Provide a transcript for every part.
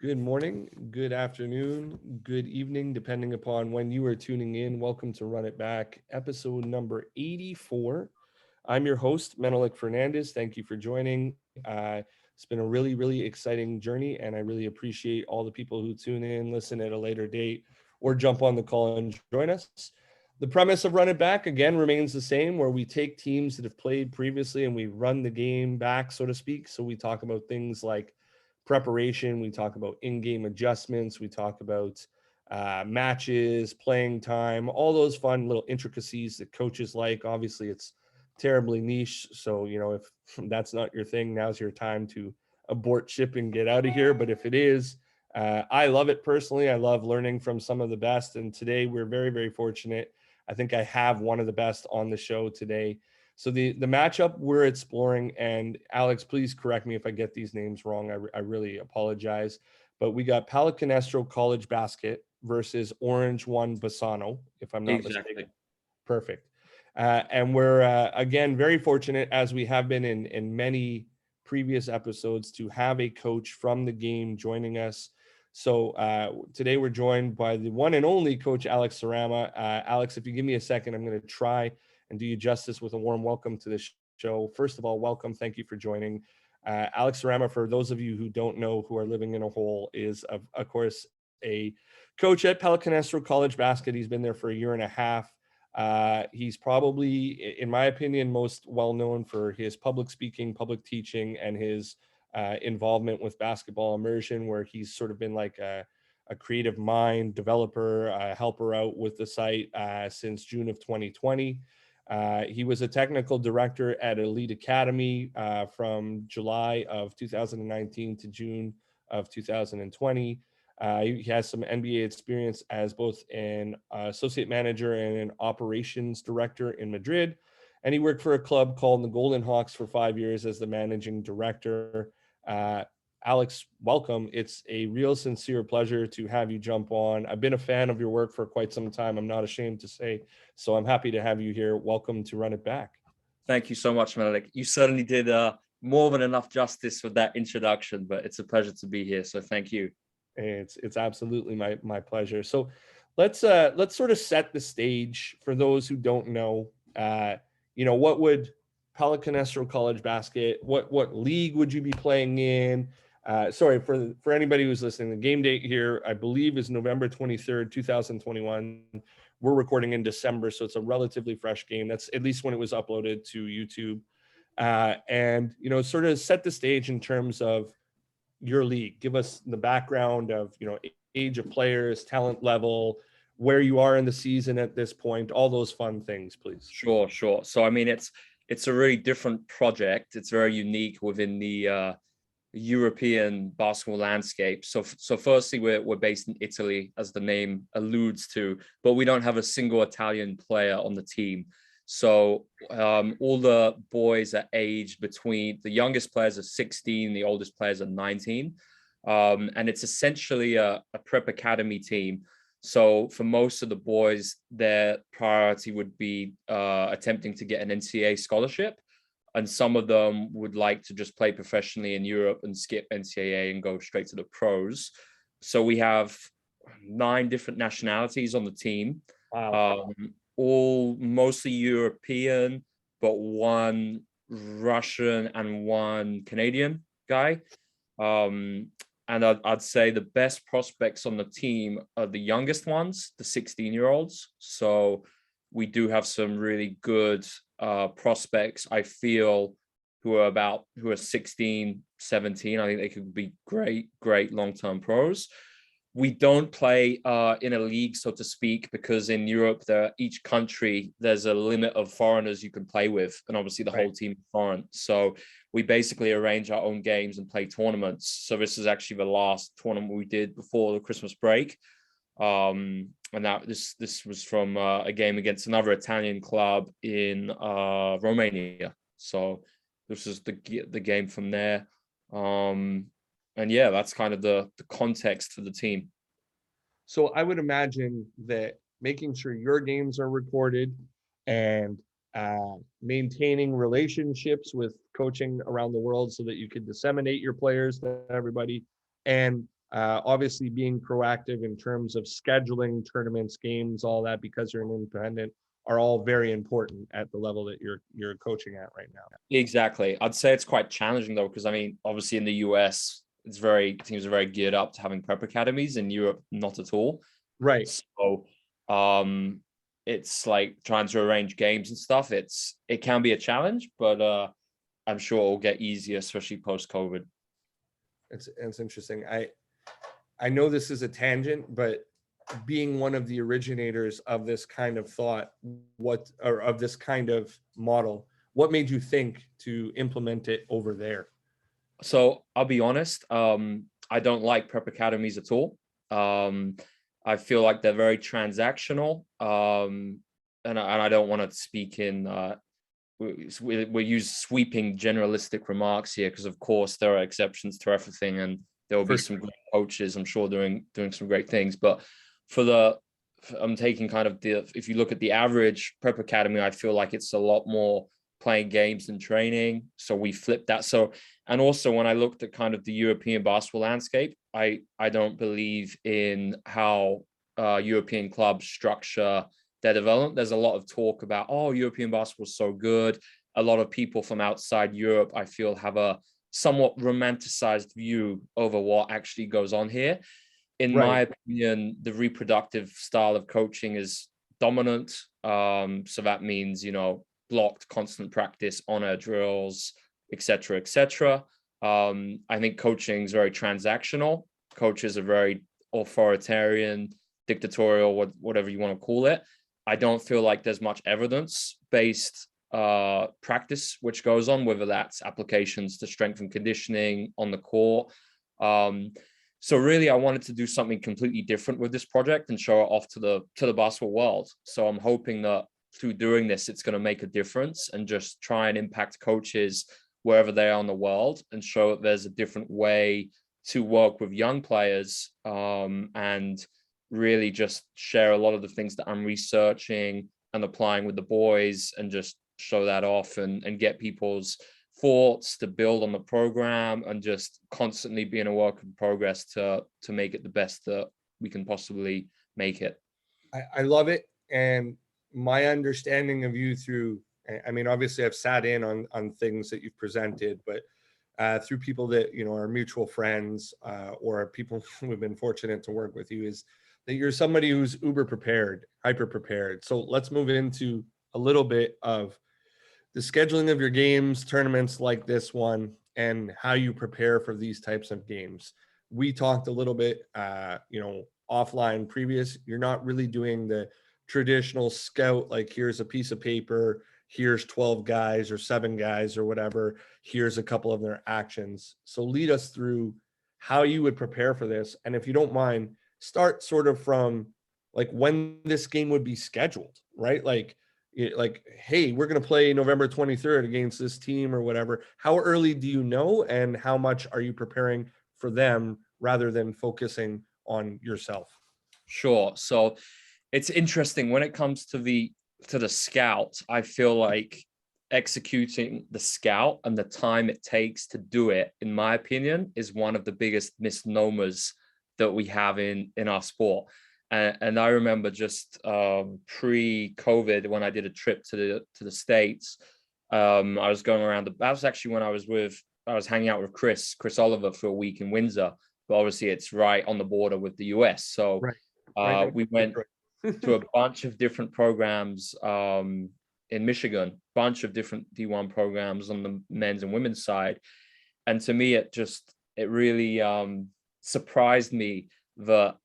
Good morning, good afternoon, good evening, depending upon when you are tuning in. Welcome to Run It Back, episode number 84. I'm your host, Menelik Fernandez. Thank you for joining. It's been a really exciting journey, and I really appreciate all the people who tune in, listen at a later date, or jump on the call and join us. The premise of Run It Back, again, remains the same, where we take teams that have played previously and we run the game back, so to speak. So we talk about things like preparation, we talk about in-game adjustments, we talk about matches, playing time, all those fun little intricacies that coaches like. Obviously, it's terribly niche, so if that's not your thing, now's your time to abort ship and get out of here. But if it is, I love it personally. I love learning from some of the best, and today we're very fortunate. I think I have one of the best on the show today. So the matchup we're exploring, and Alex, please correct me if I get these names wrong. I really apologize. But we got Palicanestro College Basket versus Orange1 Bassano, if I'm not Exactly. mistaken. Perfect. And we're, again, very fortunate, as we have been in many previous episodes, to have a coach from the game joining us. So today we're joined by the one and only Coach Alex Sarama. Alex, if you give me a second, I'm going to try and do you justice with a warm welcome to the show. First of all, welcome. Thank you for joining. Alex Sarama, for those of you who don't know, who are living in a hole, is, of course, a coach at Palicanestro College Basket. He's been there for a year and a half. He's probably, in my opinion, most well known for his public speaking, public teaching, and his involvement with basketball immersion, where he's sort of been like a creative mind developer, helper out with the site since June of 2020. He was a technical director at Elite Academy from July of 2019 to June of 2020. He has some NBA experience as both an associate manager and an operations director in Madrid. And he worked for a club called the Golden Hawks for 5 years as the managing director. Alex, welcome. It's a real sincere pleasure to have you jump on. I've been a fan of your work for quite some time, I'm not ashamed to say. So I'm happy to have you here. Welcome to Run It Back. Thank you so much, Menelik. You certainly did more than enough justice with that introduction, but it's a pleasure to be here. So thank you. It's absolutely my pleasure. So let's sort of set the stage for those who don't know. What would Palicanestro College Basket? What league would you be playing in? Sorry for anybody who's listening. The game date here, I believe, is November 23rd, 2021. We're recording in December, so it's a relatively fresh game. That's at least when it was uploaded to YouTube. And sort of set the stage in terms of your league. Give us the background of age of players, talent level, where you are in the season at this point, all those fun things, please. Sure. So I mean, it's a really different project. It's very unique within the European basketball landscape. So firstly, we're based in Italy, as the name alludes to, but we don't have a single Italian player on the team. So all the boys are aged between, the youngest players are 16, the oldest players are 19. And it's essentially a prep academy team. So for most of the boys, their priority would be attempting to get an NCAA scholarship. And some of them would like to just play professionally in Europe and skip NCAA and go straight to the pros. So we have 9 different nationalities on the team. Wow. All mostly European, but one Russian and one Canadian guy. And I'd say the best prospects on the team are the youngest ones, the 16-year-olds. So we do have some really good prospects, I feel, who are 16, 17. I think they could be great long-term pros. We don't play in a league, so to speak, because in Europe, each country, there's a limit of foreigners you can play with. And obviously the whole team is foreign. So we basically arrange our own games and play tournaments. So this is actually the last tournament we did before the Christmas break. And this was from a game against another Italian club in Romania. So this is the game from there. And yeah, that's kind of the context for the team. So I would imagine that making sure your games are recorded and maintaining relationships with coaching around the world so that you can disseminate your players to everybody, and Obviously being proactive in terms of scheduling tournaments, games, all that, because you're an independent, are all very important at the level that you're coaching at right now. Exactly. I'd say it's quite challenging though, because I mean, obviously in the US, teams are very geared up to having prep academies. In Europe, not at all. Right. So it's like trying to arrange games and stuff. It can be a challenge, but I'm sure it'll get easier, especially post-COVID. It's interesting. I know this is a tangent, but being one of the originators of this kind of thought, of this kind of model, what made you think to implement it over there? So I'll be honest, I don't like prep academies at all. I feel like they're very transactional, and I don't want to speak in. We use sweeping generalistic remarks here because, of course, there are exceptions to everything, and there will be some great coaches, I'm sure, doing some great things. But I'm taking kind of if you look at the average prep academy, I feel like it's a lot more playing games than training. So we flipped that. So, and also when I looked at kind of the European basketball landscape, I don't believe in how European clubs structure their development. There's a lot of talk about, oh, European basketball is so good. A lot of people from outside Europe, I feel, have a somewhat romanticized view over what actually goes on here. In my opinion, the reproductive style of coaching is dominant. So that means, blocked constant practice, honor drills, etc., etc. I think coaching is very transactional. Coaches are very authoritarian, dictatorial, whatever you want to call it. I don't feel like there's much evidence-based practice which goes on, whether that's applications to strength and conditioning on the court. So really, I wanted to do something completely different with this project and show it off to the basketball world. So I'm hoping that through doing this, it's going to make a difference and just try and impact coaches wherever they are in the world and show that there's a different way to work with young players, and really just share a lot of the things that I'm researching and applying with the boys, and just show that off and get people's thoughts to build on the program, and just constantly be in a work in progress to make it the best that we can possibly make it. I love it. And my understanding of you through, I mean, obviously I've sat in on things that you've presented, but through people that, are mutual friends, or people who have been fortunate to work with you, is that you're somebody who's uber prepared, hyper prepared. So let's move into a little bit of the scheduling of your games, tournaments like this one, and how you prepare for these types of games. We talked a little bit, offline previous. You're not really doing the traditional scout, like here's a piece of paper, here's 12 guys or 7 guys or whatever, here's a couple of their actions. So lead us through how you would prepare for this. And if you don't mind, start sort of from like when this game would be scheduled, right? Like, hey, we're going to play November 23rd against this team or whatever. How early do you know, and how much are you preparing for them rather than focusing on yourself? Sure. So it's interesting when it comes to the scout. I feel like executing the scout and the time it takes to do it, in my opinion, is one of the biggest misnomers that we have in our sport. And I remember just pre-COVID, when I did a trip to the States, I was going around. That was actually when I was hanging out with Chris Oliver for a week in Windsor. But obviously, it's right on the border with the US. So we went to a bunch of different programs in Michigan, bunch of different D1 programs on the men's and women's side. And to me, it really surprised me that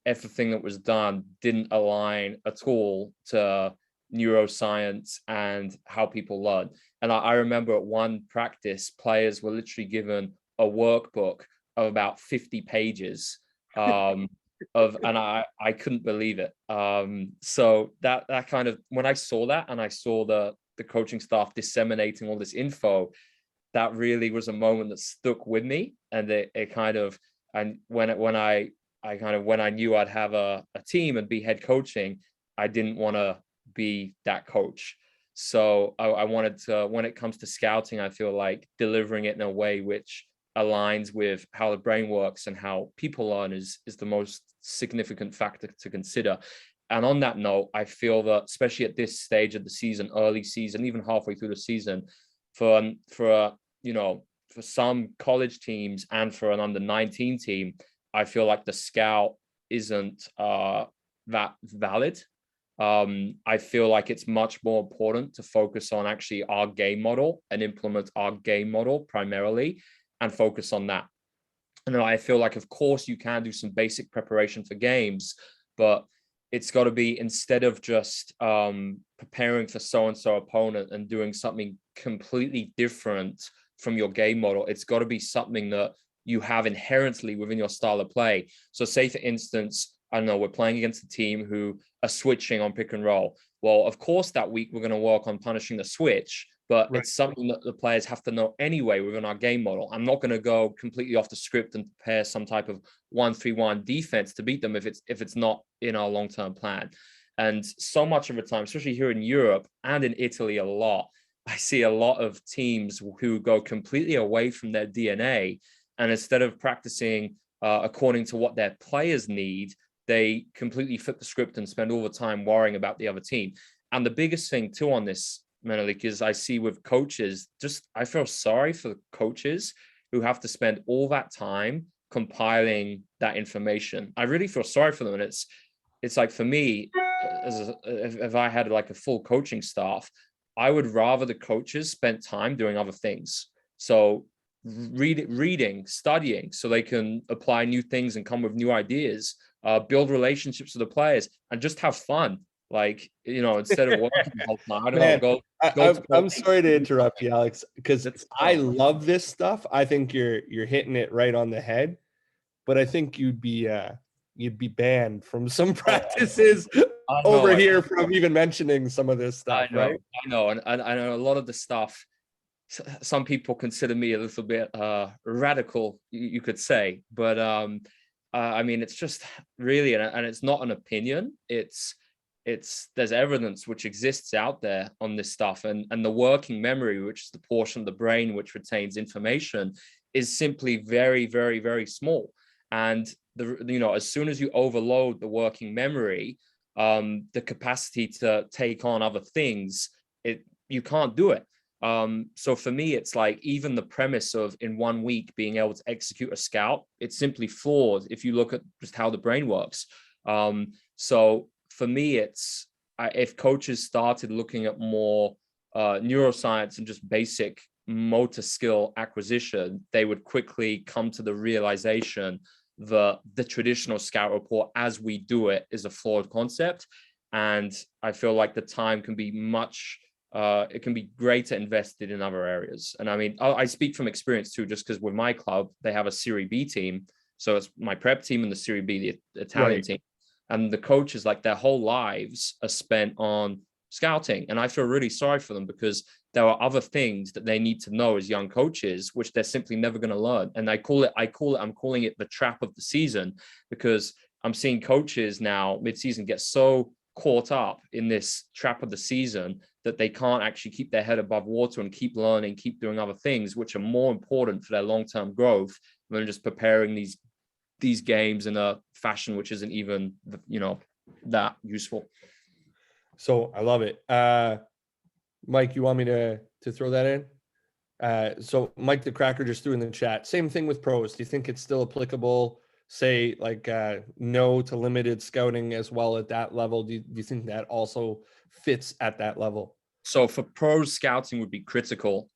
everything that was done didn't align at all to neuroscience and how people learn. And I remember at one practice, players were literally given a workbook of about 50 pages and I couldn't believe it. So that kind of, when I saw that and I saw the coaching staff disseminating all this info, that really was a moment that stuck with me. And it kind of, and when I knew I'd have a team and be head coaching, I didn't want to be that coach. So I wanted to, when it comes to scouting, I feel like delivering it in a way which aligns with how the brain works and how people learn is the most significant factor to consider. And on that note, I feel that especially at this stage of the season, early season, even halfway through the season, for some college teams and for an under-19 team, I feel like the scout isn't that valid. I feel like it's much more important to focus on actually our game model and implement our game model primarily and focus on that. And I feel like, of course, you can do some basic preparation for games, but it's got to be, instead of just preparing for so-and-so opponent and doing something completely different from your game model, it's got to be something that you have inherently within your style of play. So say, for instance, I don't know, we're playing against a team who are switching on pick and roll. Well, of course, that week we're going to work on punishing the switch, but it's something that the players have to know anyway within our game model. I'm not going to go completely off the script and prepare some type of 1-3-1 defense to beat them if it's not in our long-term plan. And so much of the time, especially here in Europe and in Italy a lot, I see a lot of teams who go completely away from their DNA, and instead of practicing according to what their players need, they completely flip the script and spend all the time worrying about the other team. And the biggest thing too on this, Menelik, is I see with coaches, I feel sorry for the coaches who have to spend all that time compiling that information. I really feel sorry for them. And it's like, for me, if I had like a full coaching staff, I would rather the coaches spent time doing other things. So reading, studying, so they can apply new things and come with new ideas, build relationships with the players, and just have fun. Like, instead of working the whole time, I don't know. I'm sorry to interrupt you, Alex, because I love this stuff. I think you're hitting it right on the head, but I think you'd be banned from some practices over here from even mentioning some of this stuff. I know, right? and I know a lot of the stuff. Some people consider me a little bit radical, you could say, but I mean, it's just really, and it's not an opinion. There's evidence which exists out there on this stuff, and the working memory, which is the portion of the brain which retains information, is simply very, very, very small. And as soon as you overload the working memory, the capacity to take on other things, you can't do it. So for me, it's like, even the premise of in 1 week being able to execute a scout, it's simply flawed if you look at just how the brain works. So for me, if coaches started looking at more neuroscience and just basic motor skill acquisition, they would quickly come to the realization that the traditional scout report as we do it is a flawed concept. And I feel like the time can be it can be greater invested in other areas. And I mean, I speak from experience too, just because with my club, they have a Serie B team. So it's my prep team and the Serie B, the Italian team. And the coaches, like, their whole lives are spent on scouting. And I feel really sorry for them, because there are other things that they need to know as young coaches, which they're simply never going to learn. And I'm calling it the trap of the season, because I'm seeing coaches now mid-season get so caught up in this trap of the season that they can't actually keep their head above water and keep learning, keep doing other things, which are more important for their long-term growth than just preparing these games in a fashion which isn't even, that useful. So I love it. Mike, you want me to throw that in? So Mike the Cracker just threw in the chat. Same thing with pros. Do you think it's still applicable? Say, like, no to limited scouting as well at that level? Do you think that also fits at that level? So for pros, scouting would be critical.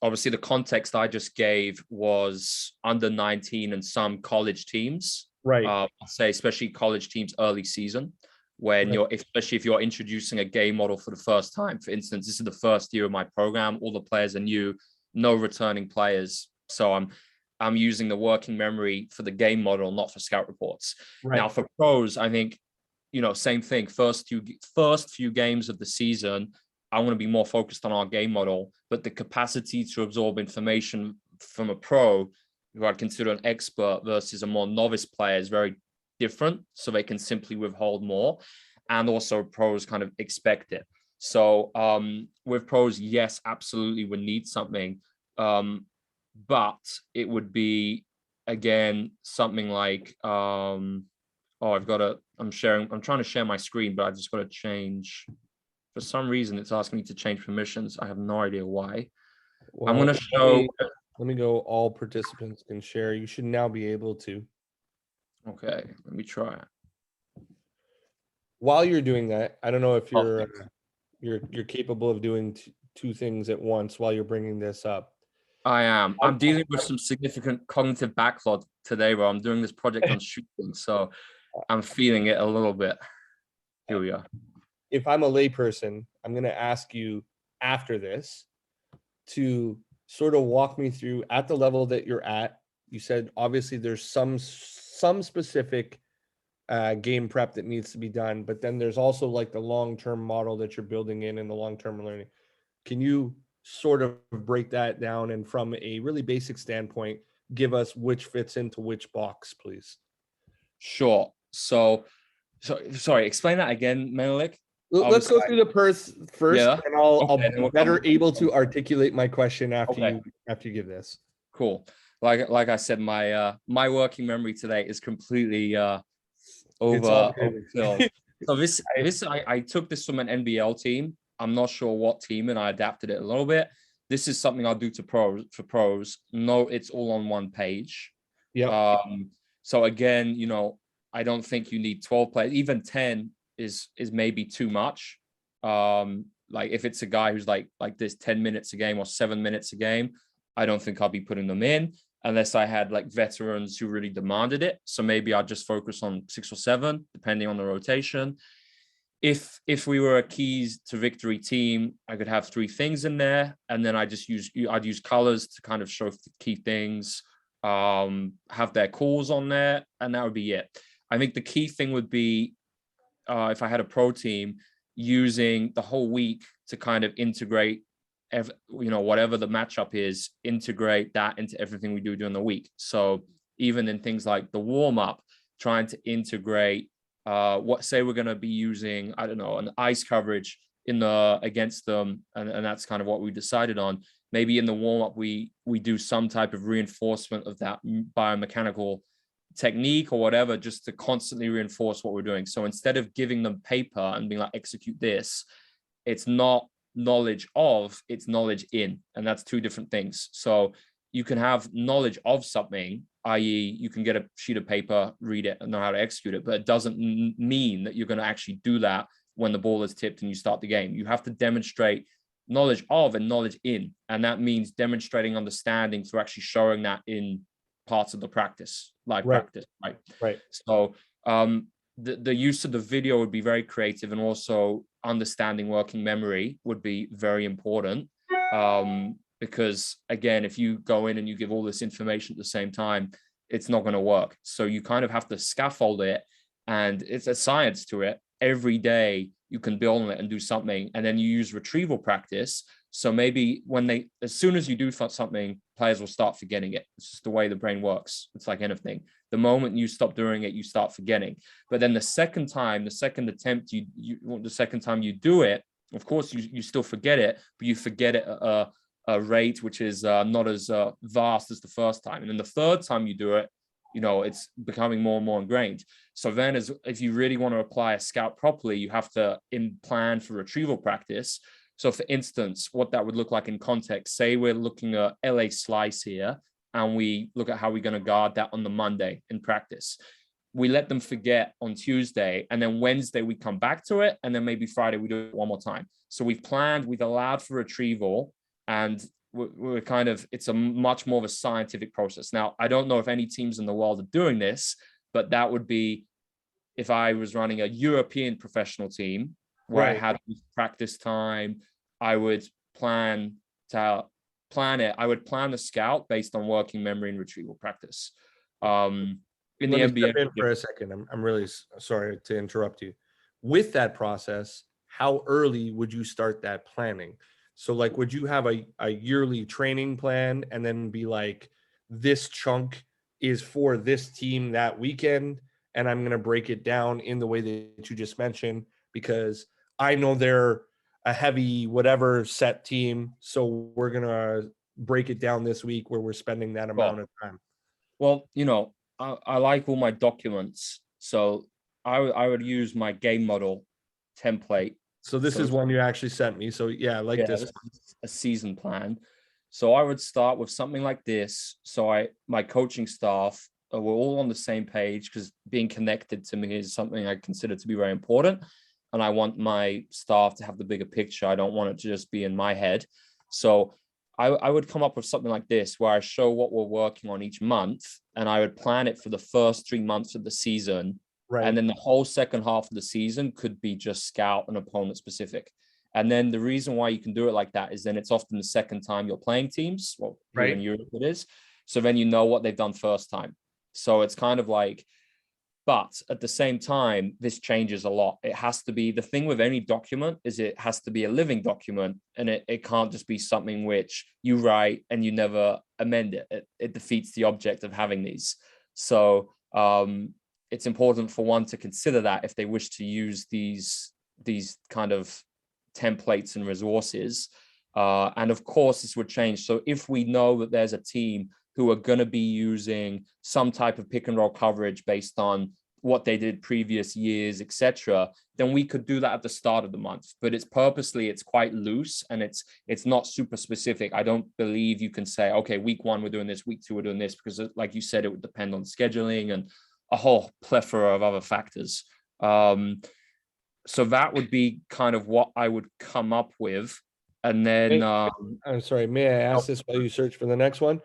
Obviously, the context I just gave was under 19 and some college teams. Right. I'd say especially college teams early season, when especially if you're introducing a game model for the first time. For instance, this is the first year of my program. All the players are new, no returning players. So I'm using the working memory for the game model, not for scout reports. Right. Now for pros, I think, same thing. First few games of the season, I want to be more focused on our game model, but the capacity to absorb information from a pro who I'd consider an expert versus a more novice player is very different. So they can simply withhold more, and also pros kind of expect it. So with pros, yes, absolutely, we need something. but it would be, again, something like, I'm trying to share my screen, but I just got to change. For some reason, it's asking me to change permissions. I have no idea why. I'm Well, going to show. let me go. All participants can share. You should now be able to. Okay, let me try it. While you're doing that, I don't know if you're Perfect. you're capable of doing two things at once while you're bringing this up. I am. I'm dealing with some significant cognitive backlog today, where I'm doing this project on shooting, so I'm feeling it a little bit. Here we are. If I'm a layperson, I'm going to ask you after this to sort of walk me through at the level that you're at. You said obviously there's some specific game prep that needs to be done, but then there's also like the long-term model that you're building in and the long-term learning. Can you sort of break that down, and from a really basic standpoint, give us which fits into which box, please? Sure. So sorry, explain that again, Menelik. Let's go through the first, Yeah. and I'll Okay, be better able to articulate my question after you give this. Cool. Like I said, my my working memory today is completely overfilled. So I took this from an NBL team. I'm not sure what team, and I adapted it a little bit. This is something I'll do for pros. No, it's all on one page. Yeah. So again, I don't think you need 12 players. Even 10 is maybe too much. Like if it's a guy who's like this 10 minutes a game or 7 minutes a game, I don't think I'll be putting them in unless I had like veterans who really demanded it. So maybe I'd just focus on 6 or 7, depending on the rotation. If we were a keys to victory team, I could have 3 things in there, and then I'd use colors to kind of show key things, have their calls on there, and that would be it. I think the key thing would be, if I had a pro team, using the whole week to kind of integrate, whatever the matchup is, integrate that into everything we do during the week. So even in things like the warm up, trying to integrate, say we're going to be using, I don't know, an ice coverage against them, and that's kind of what we decided on. Maybe in the warm up we do some type of reinforcement of that biomechanical technique or whatever, just to constantly reinforce what we're doing. So instead of giving them paper and being like, execute this, it's not knowledge of, it's knowledge in, and that's 2 different things. So you can have knowledge of something, i.e. you can get a sheet of paper, read it, and know how to execute it, but it doesn't mean that you're going to actually do that when the ball is tipped and you start the game. You have to demonstrate knowledge of and knowledge in, and that means demonstrating understanding through actually showing that in parts of the practice, practice, right? Right. So the use of the video would be very creative, and also understanding working memory would be very important, because again, if you go in and you give all this information at the same time, it's not going to work. So you kind of have to scaffold it, and it's a science to it. Every day you can build on it and do something, and then you use retrieval practice. So maybe as soon as you do something, players will start forgetting it. It's just the way the brain works. It's like anything. The moment you stop doing it, you start forgetting. But then the second time you do it, of course, you still forget it, but you forget it at a rate which is not as vast as the first time. And then the third time you do it, it's becoming more and more ingrained. So then if you really want to apply a scout properly, you have to plan for retrieval practice. So for instance, what that would look like in context, say we're looking at LA slice here, and we look at how we're going to guard that on the Monday in practice. We let them forget on Tuesday, and then Wednesday we come back to it, and then maybe Friday we do it one more time. So we've allowed for retrieval, and we're it's a much more of a scientific process. Now, I don't know if any teams in the world are doing this, but that would be if I was running a European professional team where I had practice time, I would plan it. I would plan the scout based on working memory and retrieval practice. In the NBA, step in for a second. I'm really sorry to interrupt you. With that process, how early would you start that planning? So like, would you have a yearly training plan and then be like, this chunk is for this team that weekend, and I'm going to break it down in the way that you just mentioned, because I know they're a heavy whatever set team, so we're going to break it down this week where we're spending that amount of time? Well, I like all my documents, so I would use my game model template. So this is one you actually sent me. So yeah, I like this. This is a season plan. So I would start with something like this. So my coaching staff, we're all on the same page, because being connected to me is something I consider to be very important. And I want my staff to have the bigger picture. I don't want it to just be in my head. So I would come up with something like this, where I show what we're working on each month, and I would plan it for the first 3 months of the season. Right. And then the whole second half of the season could be just scout and opponent specific. And then the reason why you can do it like that is then it's often the second time you're playing teams. Well, here in Europe it is. So then you know what they've done first time. So it's kind of like, but at the same time, this changes a lot. It has to be, the thing with any document is it has to be a living document, and it can't just be something which you write and you never amend it. It defeats the object of having these. So it's important for one to consider that if they wish to use these kind of templates and resources. And of course, this would change. So if we know that there's a team who are going to be using some type of pick and roll coverage based on what they did previous years, etc., then we could do that at the start of the month. But it's quite loose, and it's not super specific. I don't believe you can say, okay, week 1 we're doing this, week 2 we're doing this, because like you said, it would depend on scheduling and a whole plethora of other factors. So that would be kind of what I would come up with. And then I'm sorry, may I ask this while you search for the next one?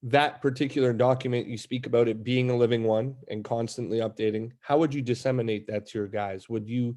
That particular document, you speak about it being a living one and constantly updating. How would you disseminate that to your guys? Would you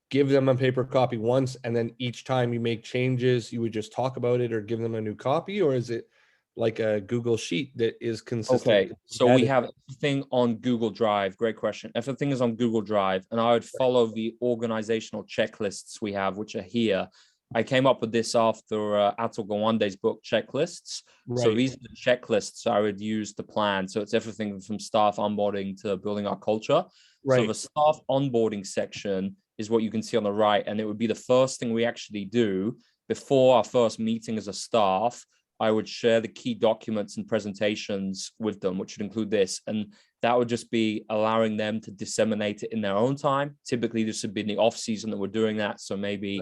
give them a paper copy once, and then each time you make changes, you would just talk about it or give them a new copy? Or is it like a Google sheet that is consistent? Okay, so we have everything on Google Drive. Great question. Everything is on Google Drive, and I would follow the organizational checklists we have, which are here. I came up with this after Atul Gawande's book, Checklists. Right. So these are the checklists I would use to plan. So it's everything from staff onboarding to building our culture. Right. So the staff onboarding section is what you can see on the right. And it would be the first thing we actually do before our first meeting as a staff. I would share the key documents and presentations with them, which would include this. And that would just be allowing them to disseminate it in their own time. Typically, this would be in the off season that we're doing that. So maybe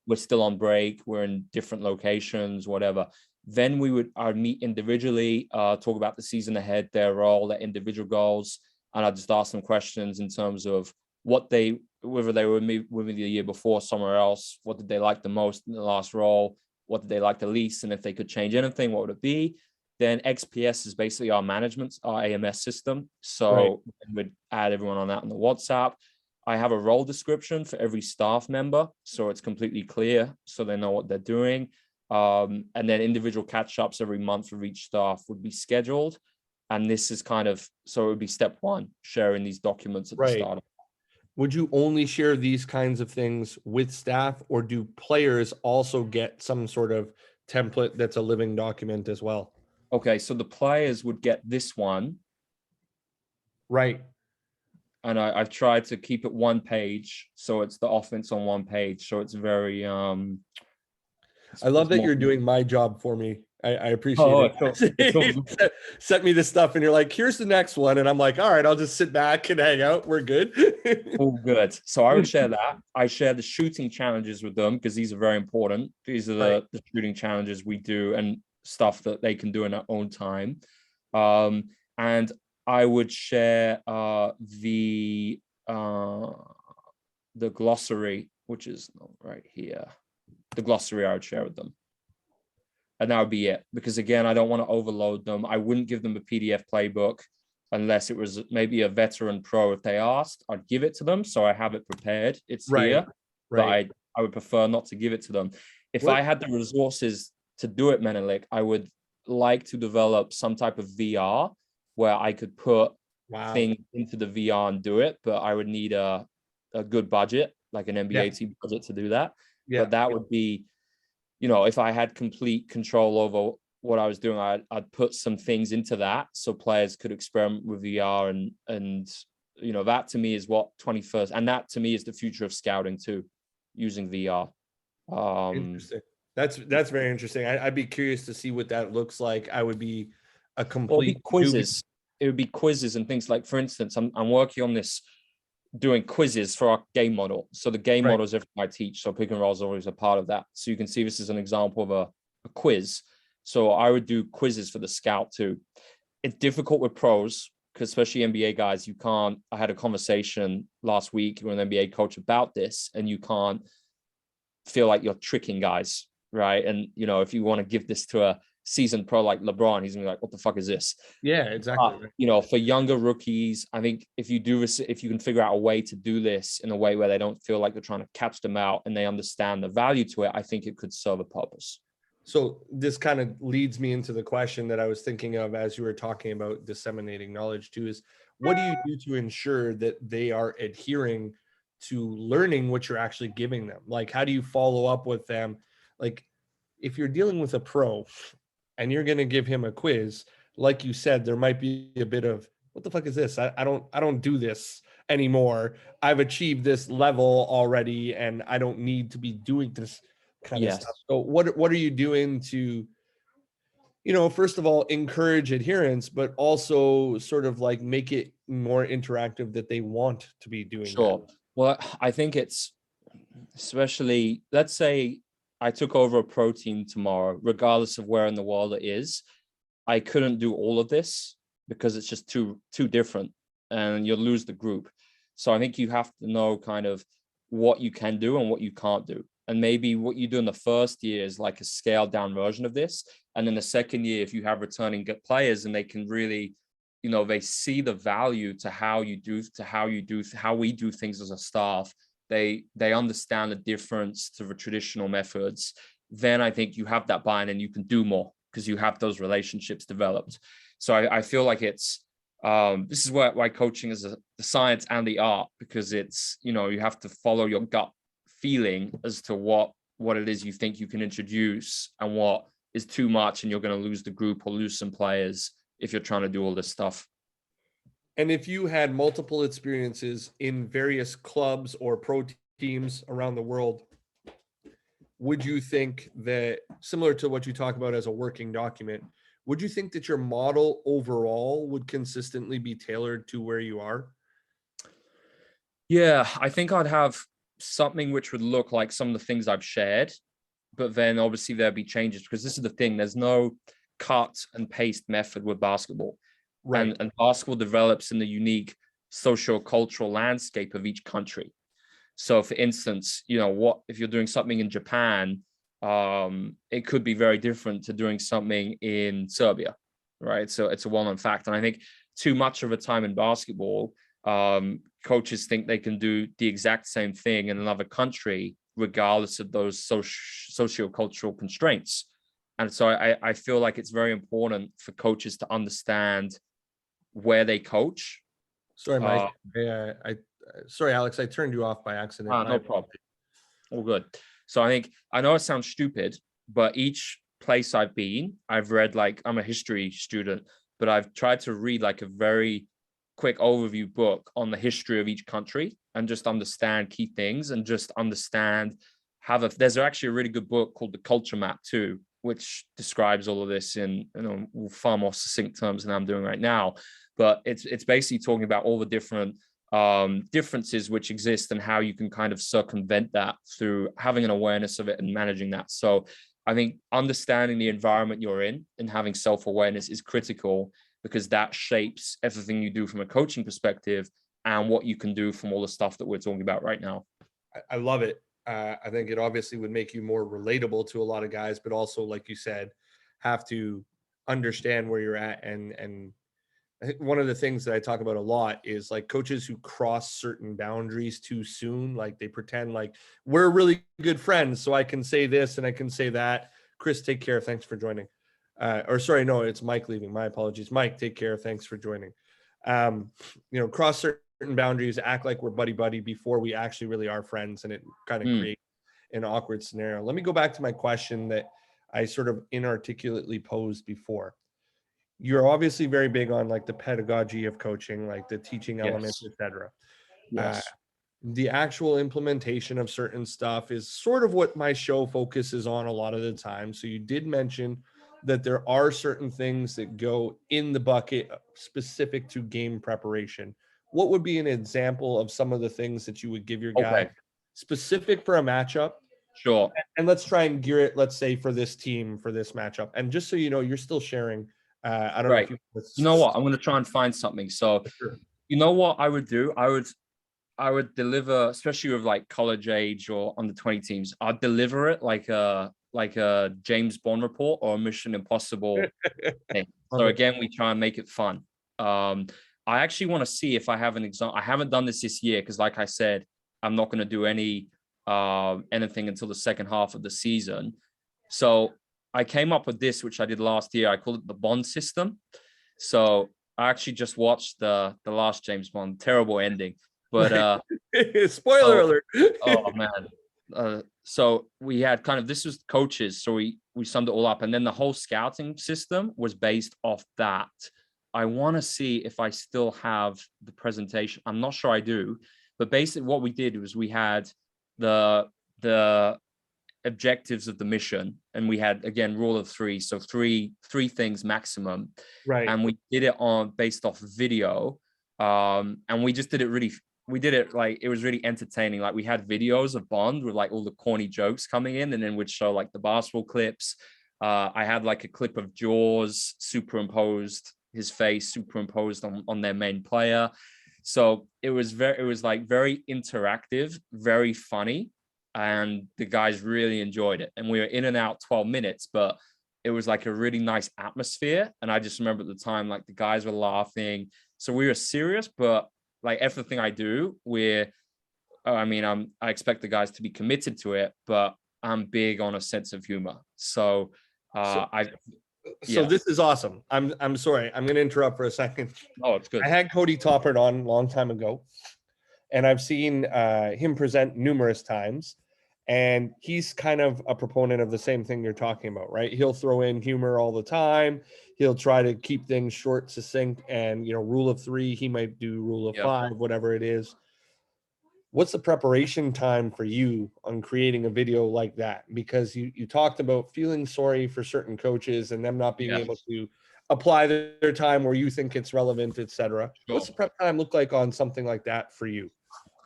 we're still on break, we're in different locations, whatever. Then I'd meet individually, talk about the season ahead, their role, their individual goals. And I'd just ask them questions in terms of whether they were with me the year before somewhere else, what did they like the most in the last role, what did they like the least, and if they could change anything, what would it be? Then XPS is basically our AMS system. So we'd add everyone on that on the WhatsApp. I have a role description for every staff member, so it's completely clear, so they know what they're doing. And then individual catch-ups every month for each staff would be scheduled. And this is so it would be step 1, sharing these documents at the start. Would you only share these kinds of things with staff, or do players also get some sort of template that's a living document as well? Okay, so the players would get this one. Right. And I've tried to keep it 1 page, so it's the offense on 1 page. So it's very I love that you're doing my job for me. I appreciate it. Sent me this stuff and you're like, here's the next one. And I'm like, all right, I'll just sit back and hang out. We're good. Oh, good. So I would share that. I share the shooting challenges with them because these are very important. These are the shooting challenges we do and stuff that they can do in their own time. And I would share the glossary, which is right here. The glossary I would share with them. And that would be it. Because again, I don't want to overload them. I wouldn't give them a PDF playbook unless it was maybe a veteran pro. If they asked, I'd give it to them. So I have it prepared. It's here. But I would prefer not to give it to them. If I had the resources to do it, Menelik, I would like to develop some type of VR where I could put things into the VR and do it, but I would need a good budget, like an NBA team budget to do that. But that would be, if I had complete control over what I was doing, I'd put some things into that so players could experiment with VR and that to me is what 21st, and that to me is the future of scouting too, using VR. Interesting. That's very interesting. I'd be curious to see what that looks like. I would be a Or be complete newbie. quizzes. It would be quizzes and things like, for instance, I'm working on this, doing quizzes for our game model. So the game Right. model is everything I teach. So pick and roll is always a part of that. So you can see this is an example of a quiz. So I would do quizzes for the scout too. It's difficult with pros, because especially NBA guys, you can't. I had a conversation last week with an NBA coach about this, and you can't feel like you're tricking guys, right? And if you want to give this to a seasoned pro like LeBron, he's gonna be like, "What the fuck is this?" Yeah, exactly. For younger rookies, I think if you can figure out a way to do this in a way where they don't feel like you're trying to catch them out and they understand the value to it, I think it could serve a purpose. So this kind of leads me into the question that I was thinking of as you were talking about disseminating knowledge too, is what do you do to ensure that they are adhering to learning what you're actually giving them? Like, how do you follow up with them? Like, if you're dealing with a pro and you're going to give him a quiz, like you said, there might be a bit of, what the fuck is this? I don't do this anymore. I've achieved this level already and I don't need to be doing this kind of stuff. So what are you doing to, first of all, encourage adherence, but also sort of like make it more interactive that they want to be doing Sure. that? Well, I think it's, especially, let's say I took over a pro team tomorrow, regardless of where in the world it is, I couldn't do all of this because it's just too different and you'll lose the group. So I think you have to know kind of what you can do and what you can't do. And maybe what you do in the first year is like a scaled down version of this. And then the second year, if you have returning good players and they can really, they see the value to how we do things as a staff, they understand the difference to the traditional methods, then I think you have that buy-in and you can do more because you have those relationships developed. So I feel like it's, this is why coaching is the science and the art, because it's, you have to follow your gut feeling as to what it is you think you can introduce and what is too much, and you're going to lose the group or lose some players if you're trying to do all this stuff. And if you had multiple experiences in various clubs or pro teams around the world, would you think that, similar to what you talk about as a working document, would you think that your model overall would consistently be tailored to where you are? Yeah, I think I'd have something which would look like some of the things I've shared, but then obviously there'd be changes, because this is the thing, there's no cut and paste method with basketball. Right. And basketball develops in the unique socio-cultural landscape of each country. So for instance, what if you're doing something in Japan, it could be very different to doing something in Serbia, right? So it's a well-known fact. And I think too much of a time in basketball, coaches think they can do the exact same thing in another country, regardless of those socio-cultural constraints. And so I feel like it's very important for coaches to understand where they coach. Sorry, Mike. Sorry, Alex, I turned you off by accident. No problem. All good. So I know it sounds stupid, but each place I've been, I've read, like, I'm a history student, but I've tried to read like a very quick overview book on the history of each country and just understand key things and just understand there's actually a really good book called The Culture Map too, which describes all of this in far more succinct terms than I'm doing right now. But it's basically talking about all the different differences which exist and how you can kind of circumvent that through having an awareness of it and managing that. So I think understanding the environment you're in and having self-awareness is critical, because that shapes everything you do from a coaching perspective and what you can do from all the stuff that we're talking about right now. I love it. I think it obviously would make you more relatable to a lot of guys, but also, like you said, have to understand where you're at. And I think one of the things that I talk about a lot is like coaches who cross certain boundaries too soon. Like they pretend like we're really good friends, so I can say this and I can say that. Chris, take care. Thanks for joining. Sorry, no, it's Mike leaving. My apologies. Mike, take care. Thanks for joining. Cross certain boundaries, act like we're buddy before we actually really are friends, and it kind of creates an awkward scenario. Let me go back to my question that I sort of inarticulately posed before. You're obviously very big on like the pedagogy of coaching, like the teaching elements, etc. Yes. The actual implementation of certain stuff is sort of what my show focuses on a lot of the time. So you did mention that there are certain things that go in the bucket specific to game preparation. What would be an example of some of the things that you would give your guy Okay, specific for a matchup? sure. And let's try and gear it, let's say, for this team, for this matchup. And just so you know, you're still sharing. I don't know if Right. you. You know what? I'm going to try and find something. So, Sure. you know what I would do? I would deliver, especially with like college age or under 20 teams. I'd deliver it like a James Bond report or a Mission Impossible thing. So again, we try and make it fun. I actually want to see if I have an example. I haven't done this year because, like I said, I'm not going to do anything until the second half of the season. So I came up with this, which I did last year. I called it the Bond system. So I actually just watched the last James Bond, terrible ending. But Spoiler oh, alert. oh man. So we had kind of, this was coaches. So we summed it all up. And then the whole scouting system was based off that. I want to see if I still have the presentation. I'm not sure I do, but basically what we did was we had the objectives of the mission, and we had, again, rule of three. So three things maximum. Right. And we did it based off video. And we just did it we did it like, it was really entertaining. Like we had videos of Bond with like all the corny jokes coming in, and then we'd show like the basketball clips. I had like a clip of Jaws superimposed, his face superimposed on their main player. So it was like very interactive, very funny, and the guys really enjoyed it. And we were in and out 12 minutes, but it was like a really nice atmosphere. And I just remember at the time, like the guys were laughing. So we were serious, but like everything I do, I expect the guys to be committed to it, but I'm big on a sense of humor. So So this is awesome. I'm sorry. I'm going to interrupt for a second. Oh, it's good. I had Cody Toppert on a long time ago, and I've seen him present numerous times. And he's kind of a proponent of the same thing you're talking about, right? He'll throw in humor all the time. He'll try to keep things short, succinct, and rule of three. He might do rule of five, whatever it is. What's the preparation time for you on creating a video like that? Because you talked about feeling sorry for certain coaches and them not being able to apply their time where you think it's relevant, etc. Sure. What's the prep time look like on something like that for you?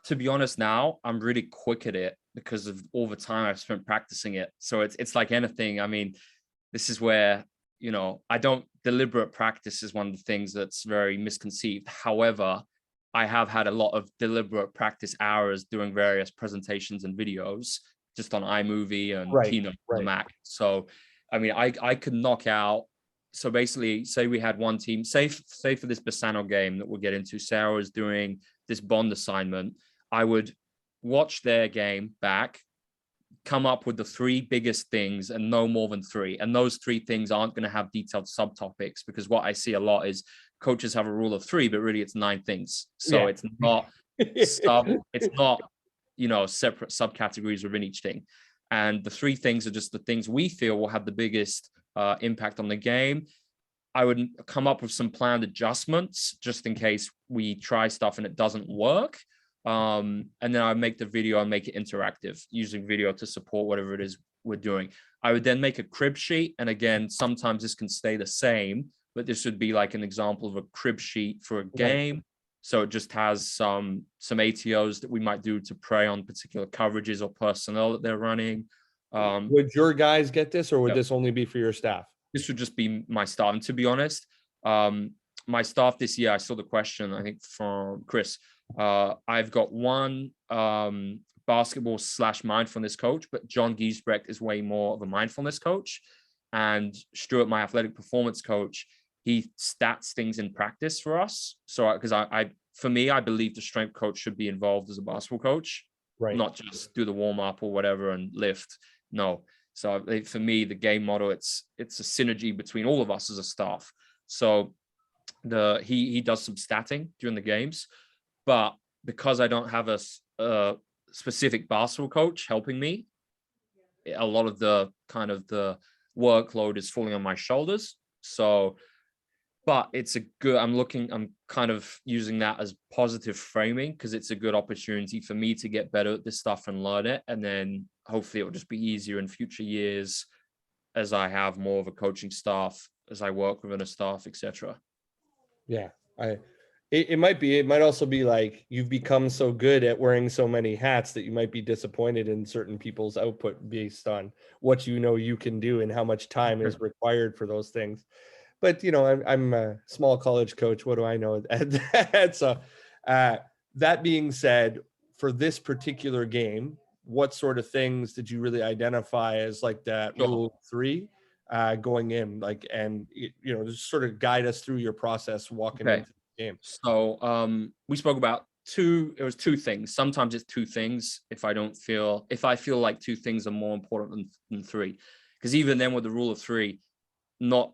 To be honest, now I'm really quick at it because of all the time I've spent practicing it. So it's like anything. I mean, this is where, I don't, deliberate practice is one of the things that's very misconceived. However, I have had a lot of deliberate practice hours doing various presentations and videos just on iMovie and Keynote on the Mac. So, I mean, I could knock out. So basically, say we had one team, say for this Bassano game that we'll get into, Sarah was doing this Bond assignment. I would watch their game back, come up with the three biggest things and no more than three. And those three things aren't going to have detailed subtopics, because what I see a lot is coaches have a rule of three, but really it's 9 things. So it's not separate subcategories within each thing. And the 3 things are just the things we feel will have the biggest impact on the game. I would come up with some planned adjustments just in case we try stuff and it doesn't work. And then I make the video and make it interactive, using video to support whatever it is we're doing. I would then make a crib sheet. And again, sometimes this can stay the same, but this would be like an example of a crib sheet for a game. So it just has some ATOs that we might do to prey on particular coverages or personnel that they're running. Would your guys get this, or would this only be for your staff? This would just be my staff. And to be honest, my staff this year, I saw the question, I think from Chris, I've got one basketball / mindfulness coach, but John Giesbrecht is way more of a mindfulness coach. And Stuart, my athletic performance coach, he stats things in practice for us. So, because for me, I believe the strength coach should be involved as a basketball coach, not just do the warm up or whatever and lift. No. So for me, the game model, it's a synergy between all of us as a staff. So he does some statting during the games, but because I don't have a specific basketball coach helping me, a lot of the kind of the workload is falling on my shoulders. So but it's a good, I'm kind of using that as positive framing because it's a good opportunity for me to get better at this stuff and learn it. And then hopefully it'll just be easier in future years as I have more of a coaching staff, as I work within a staff, etc. Yeah, it might also be like you've become so good at wearing so many hats that you might be disappointed in certain people's output based on what you can do and how much time is required for those things. But I'm a small college coach. What do I know? So that being said, for this particular game, what sort of things did you really identify as like that Sure. rule 3 going in, like, and just sort of guide us through your process walking Okay. into the game? So we spoke about it was two things. Sometimes it's two things if I feel like two things are more important than three. Because even then with the rule of 3, not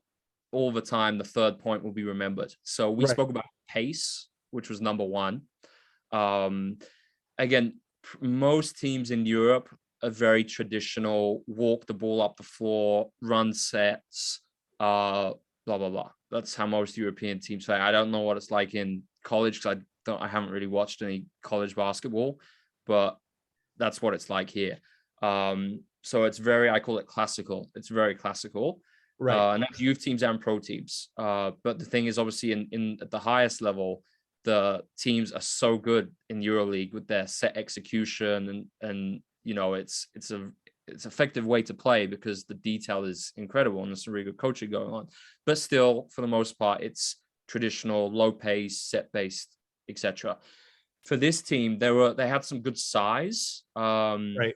all the time the third point will be remembered. So we Right. spoke about pace, which was number 1. Again, most teams in Europe are very traditional, walk the ball up the floor, run sets, blah, blah, blah. That's how most European teams play. I don't know what it's like in college because I haven't really watched any college basketball, but that's what it's like here. So it's I call it classical. It's very classical. Right. And that's youth teams and pro teams. But the thing is, obviously, in at the highest level, the teams are so good in EuroLeague with their set execution, and it's effective way to play because the detail is incredible and there's some really good coaching going on. But still, for the most part, it's traditional, low pace, set based, etc. For this team, they had some good size. Right.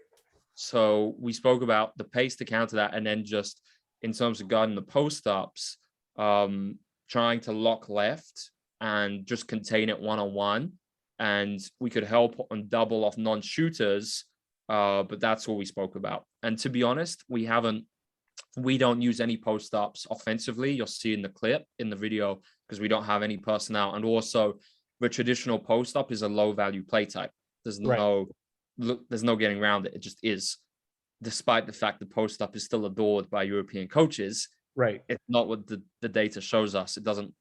So we spoke about the pace to counter that, and then just in terms of guarding the post ups, trying to lock left and just contain it 1-on-1, and we could help on double off non-shooters. But that's all we spoke about. And to be honest, we don't use any post ups offensively. You'll see in the clip in the video because we don't have any personnel, and also the traditional post up is a low value play type. There's no getting around it. It just is. Despite the fact the post up is still adored by European coaches, Right. it's not what the data shows us. It doesn't,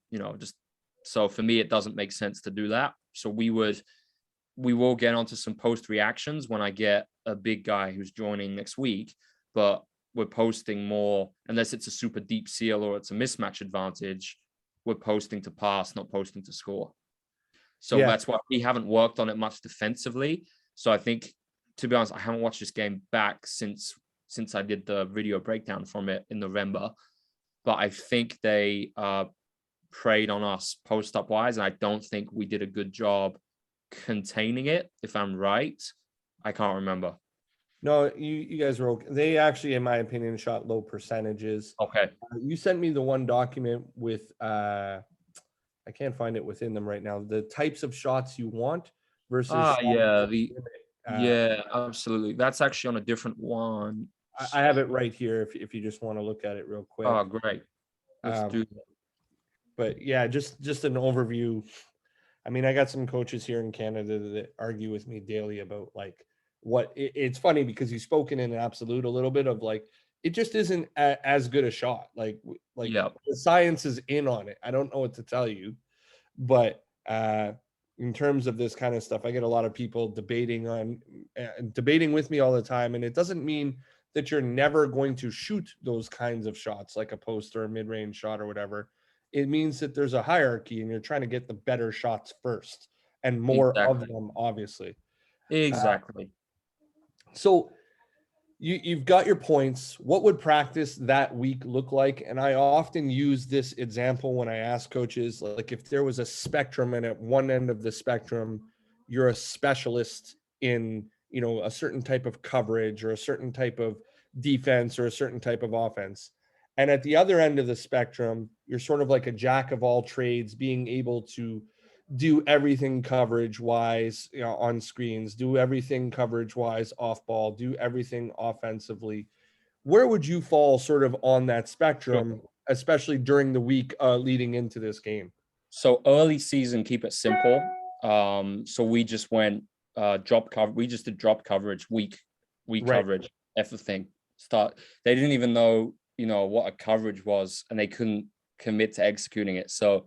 so for me, it doesn't make sense to do that. So we will get onto some post reactions when I get a big guy who's joining next week, but we're posting more, unless it's a super deep seal or it's a mismatch advantage, we're posting to pass, not posting to score. So that's why we haven't worked on it much defensively. So I think, to be honest, I haven't watched this game back since I did the video breakdown from it in November. But I think they preyed on us post-up wise, and I don't think we did a good job containing it, if I'm right. I can't remember. No, you guys were okay. They actually, in my opinion, shot low percentages. Okay. You sent me the one document with I can't find it within them right now. The types of shots you want versus yeah, absolutely. That's actually on a different one. I have it right here if you just want to look at it real quick. Oh, great. Let's do that. But yeah, just an overview. I mean, I got some coaches here in Canada that argue with me daily about like it's funny because you've spoken in absolute a little bit of like it just isn't as good a shot. Like the science is in on it. I don't know what to tell you, but in terms of this kind of stuff, I get a lot of people debating with me all the time, and it doesn't mean that you're never going to shoot those kinds of shots like a post or a mid-range shot or whatever. It means that there's a hierarchy and you're trying to get the better shots first and more of them, obviously. Exactly. So you've got your points. What would practice that week look like? And I often use this example when I ask coaches, like if there was a spectrum and at one end of the spectrum, you're a specialist in, a certain type of coverage or a certain type of defense or a certain type of offense. And at the other end of the spectrum, you're sort of like a jack of all trades, being able to do everything coverage wise, on screens, do everything coverage wise off ball, do everything offensively. Where would you fall sort of on that spectrum, especially during the week leading into this game? So early season, keep it simple. So we just went drop cover. We just did drop coverage, week coverage, everything. They didn't even know, what a coverage was, and they couldn't commit to executing it. So,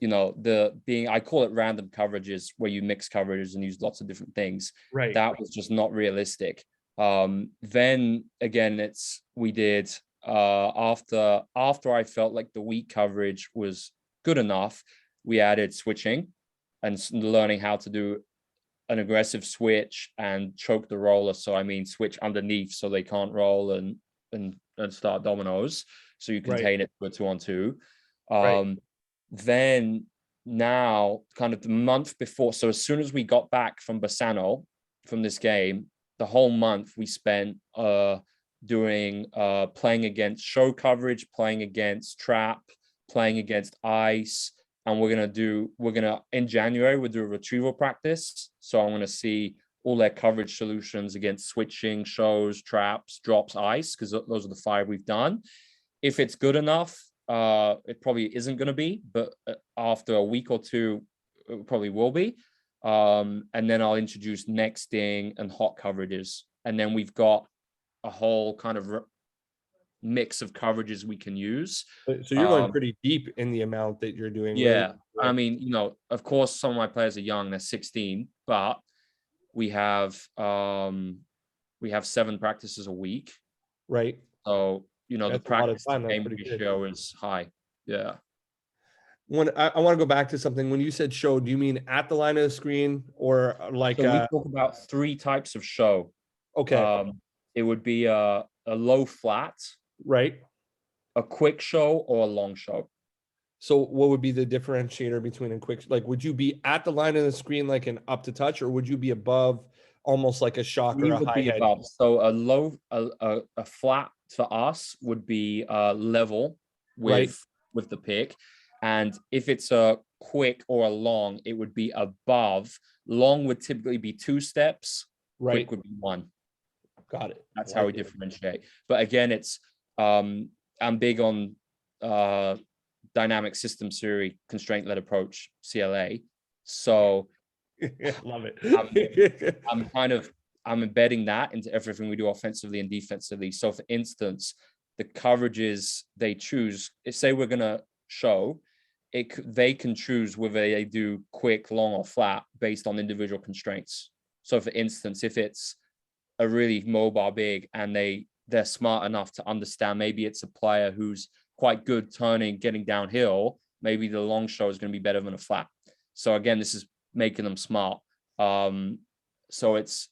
I call it random coverages, where you mix coverages and use lots of different things. Right. That was just not realistic. Then again, we did after I felt like the weak coverage was good enough, we added switching and learning how to do an aggressive switch and choke the roller. So I mean, switch underneath so they can't roll and start dominoes. So you contain it to a 2-on-2. Then now, kind of the month before, so as soon as we got back from Bassano, from this game, the whole month we spent doing playing against show coverage, playing against trap, playing against ice. And we're gonna in January we'll do a retrieval practice. So I'm gonna see all their coverage solutions against switching, shows, traps, drops, ice, because those are the 5 we've done. If it's good enough, it probably isn't gonna be, but after a week or 2, it probably will be. And then I'll introduce nexting and hot coverages, and then we've got a whole kind of mix of coverages we can use. So you're going pretty deep in the amount that you're doing. Yeah, I mean, of course, some of my players are young; they're 16, but we have 7 practices a week. Right. So the practice game ratio is high. Yeah. When I want to go back to something, when you said show, do you mean at the line of the screen, or like? So we talk about 3 types of show. Okay. It would be a low flat, right, a quick show, or a long show. So what would be the differentiator between a quick, like, would you be at the line of the screen like an up to touch, or would you be above, almost like a shock or a high head? Above. So a flat for us would be level with the pick, and if it's a quick or a long, it would be above. Long would typically be 2 steps. Quick would be 1. Got it. That's how we differentiate. But again, it's I'm big on dynamic system theory, constraint-led approach, CLA. So love it. I'm embedding that into everything we do offensively and defensively. So for instance, the coverages they choose, say we're gonna show, they can choose whether they do quick, long, or flat based on individual constraints. So for instance, if it's a really mobile big and they're smart enough to understand, maybe it's a player who's quite good turning, getting downhill, maybe the long show is going to be better than a flat. So again, this is making them smart. So it's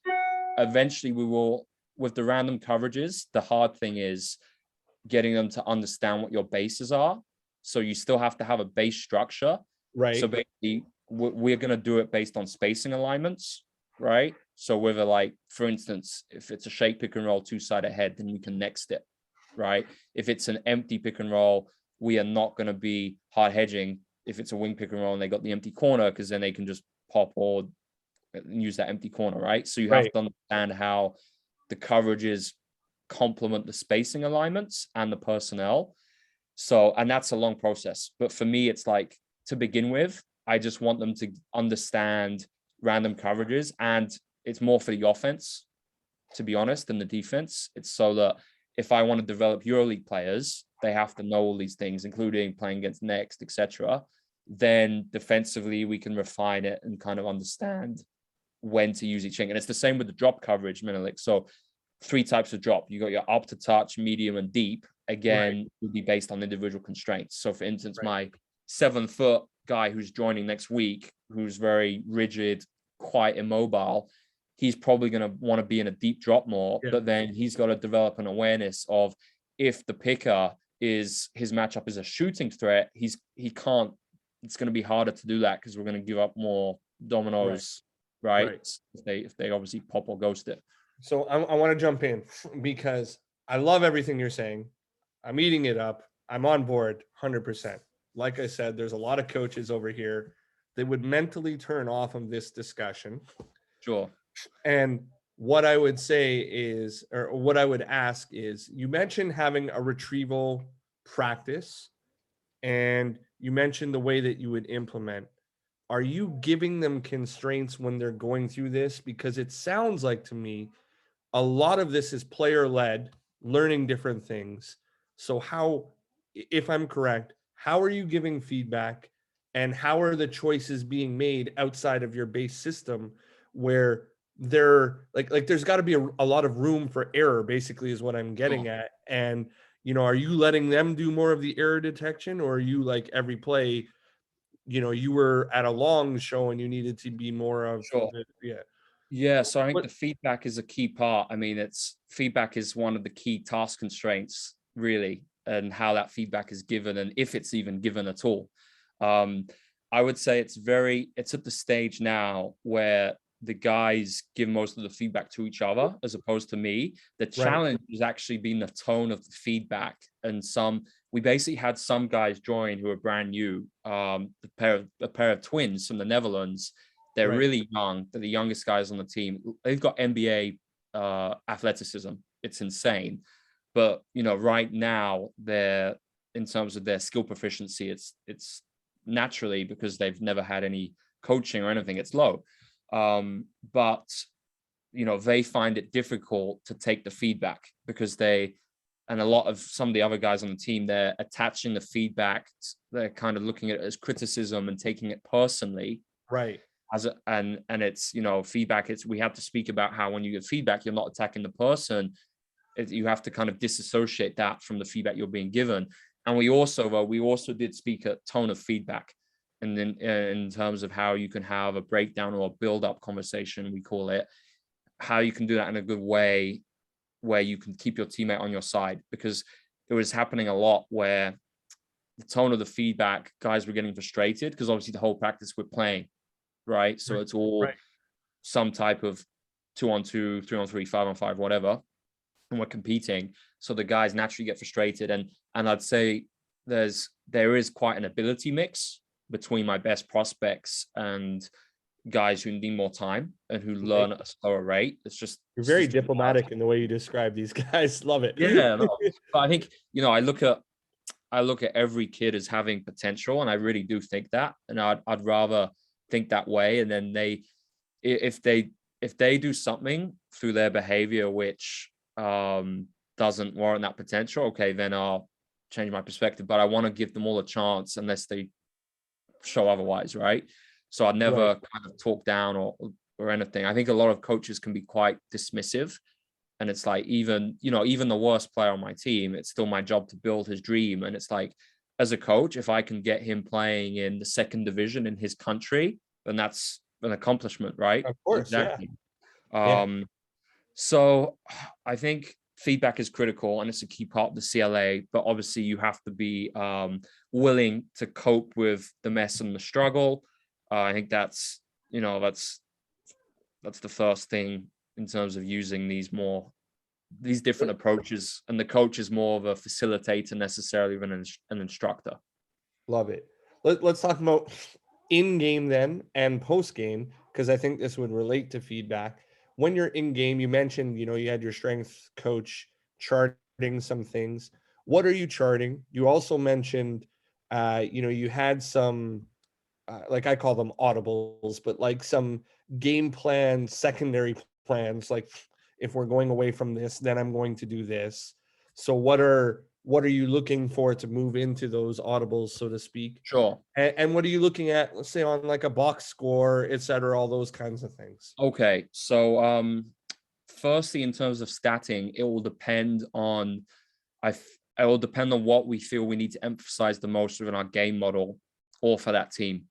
eventually we will, with the random coverages, the hard thing is getting them to understand what your bases are. So you still have to have a base structure. Right. So basically we're going to do it based on spacing alignments. Right. So whether, like, for instance, if it's a shake pick and roll 2-sided head, then we can next it. Right. If it's an empty pick and roll, we are not going to be hard hedging if it's a wing pick and roll and they got the empty corner, because then they can just pop or use that empty corner. Right. So you have to understand how the coverages complement the spacing alignments and the personnel. So, and that's a long process. But for me, it's like, to begin with, I just want them to understand random coverages, and it's more for the offense, to be honest, than the defense. It's so that if I want to develop EuroLeague players, they have to know all these things, including playing against next, etc. Then defensively, we can refine it and kind of understand when to use each thing. And it's the same with the drop coverage, Menelik. So 3 types of drop. You got your up to touch, medium, and deep. Again, would be based on individual constraints. So for instance, my 7-foot guy who's joining next week, who's very rigid, quite immobile, he's probably going to want to be in a deep drop more, but then he's got to develop an awareness of, if the picker is, his matchup is a shooting threat, he can't, it's going to be harder to do that, because we're going to give up more dominoes, right? If they obviously pop or ghost it. So I want to jump in, because I love everything you're saying. I'm eating it up. I'm on board 100%. Like I said, there's a lot of coaches over here that would mentally turn off of this discussion. Sure. And what I would say is, or what I would ask is, you mentioned having a retrieval practice, and you mentioned the way that you would implement. Are you giving them constraints when they're going through this? Because it sounds like to me, a lot of this is player-led, learning different things. So how, if I'm correct, how are you giving feedback, and how are the choices being made outside of your base system, where they're like there's got to be a lot of room for error, basically, is what I'm getting at. And are you letting them do more of the error detection, or are you, like, every play, you were at a long show and you needed to be more of Sure. the, yeah. Yeah, so I think What? the feedback is a key part. I mean, feedback is one of the key task constraints, really, and how that feedback is given, and if it's even given at all. Um, I would say it's at the stage now where the guys give most of the feedback to each other as opposed to me. The Right. challenge has actually been the tone of the feedback, and we basically had some guys join who are brand new, a pair of twins from the Netherlands. They're Right. really young. They're the youngest guys on the team. They've got NBA athleticism. It's insane. But right now, in terms of their skill proficiency, it's naturally, because they've never had any coaching or anything, it's low. But they find it difficult to take the feedback, because and a lot of some of the other guys on the team, they're attaching the feedback. They're kind of looking at it as criticism and taking it personally. Right. And it's feedback. We have to speak about how when you give feedback, you're not attacking the person. You have to kind of disassociate that from the feedback you're being given. And we also did speak at tone of feedback, and then in terms of how you can have a breakdown or a build-up conversation, we call it, how you can do that in a good way where you can keep your teammate on your side, because it was happening a lot where the tone of the feedback, guys were getting frustrated because obviously the whole practice we're playing, right? So it's all some type of 2-on-2, 3-on-3, 5-on-5, whatever, and we're competing. So the guys naturally get frustrated, and I'd say there is quite an ability mix between my best prospects and guys who need more time and who learn at a slower rate. You're very diplomatic in the way you describe these guys. Love it. Yeah, no. But I think I look at every kid as having potential, and I really do think that, and I'd rather think that way. And then if they do something through their behavior which doesn't warrant that potential, okay, then I'll change my perspective. But I want to give them all a chance unless they show otherwise, right? So I'd never kind of talk down or anything. I think a lot of coaches can be quite dismissive, and it's like, even the worst player on my team, it's still my job to build his dream. And it's like, as a coach, if I can get him playing in the second division in his country, then that's an accomplishment, right? Of course, exactly. Yeah. So I think feedback is critical, and it's a key part of the CLA, but obviously you have to be willing to cope with the mess and the struggle. I think that's the first thing in terms of using these different approaches, and the coach is more of a facilitator necessarily than an instructor. Love it. Let's talk about in-game then and post-game, because I think this would relate to feedback. When you're in-game, you mentioned, you had your strength coach charting some things. What are you charting? You also mentioned, you had some, like I call them audibles, but like some game plan, secondary plans, like, if we're going away from this, then I'm going to do this. So what are you looking for to move into those audibles, so to speak? Sure. And what are you looking at, let's say, on like a box score, et cetera, all those kinds of things? Okay. So firstly, in terms of statting, it will depend on what we feel we need to emphasize the most within our game model or for that team.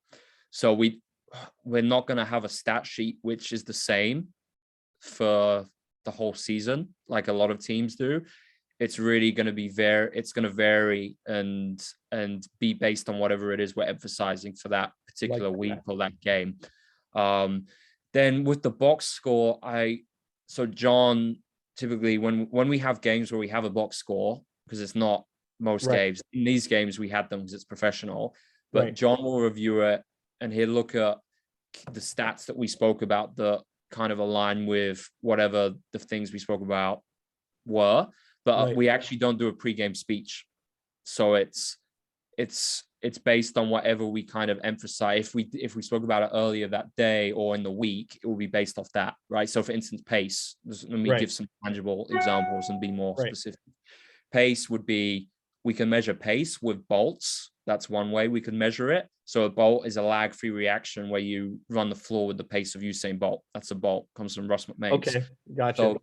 So we're not going to have a stat sheet which is the same for the whole season like a lot of teams do. It's really going to be it's going to vary and be based on whatever it is we're emphasizing for that particular week or that game. Then with the box score, John, typically when we have games where we have a box score, because it's not most games, in these games we had them because it's professional, but John will review it and he'll look at the stats that we spoke about that kind of align with whatever the things we spoke about were. But we actually don't do a pre-game speech. So it's based on whatever we kind of emphasize. If we spoke about it earlier that day or in the week, it will be based off that, right? So for instance, pace, let me give some tangible examples and be more specific. Pace would be, We can measure pace with bolts. That's one way we can measure it. So a bolt is a lag-free reaction where you run the floor with the pace of Usain Bolt. That's a bolt. Comes from Russ McMains. Okay, gotcha. So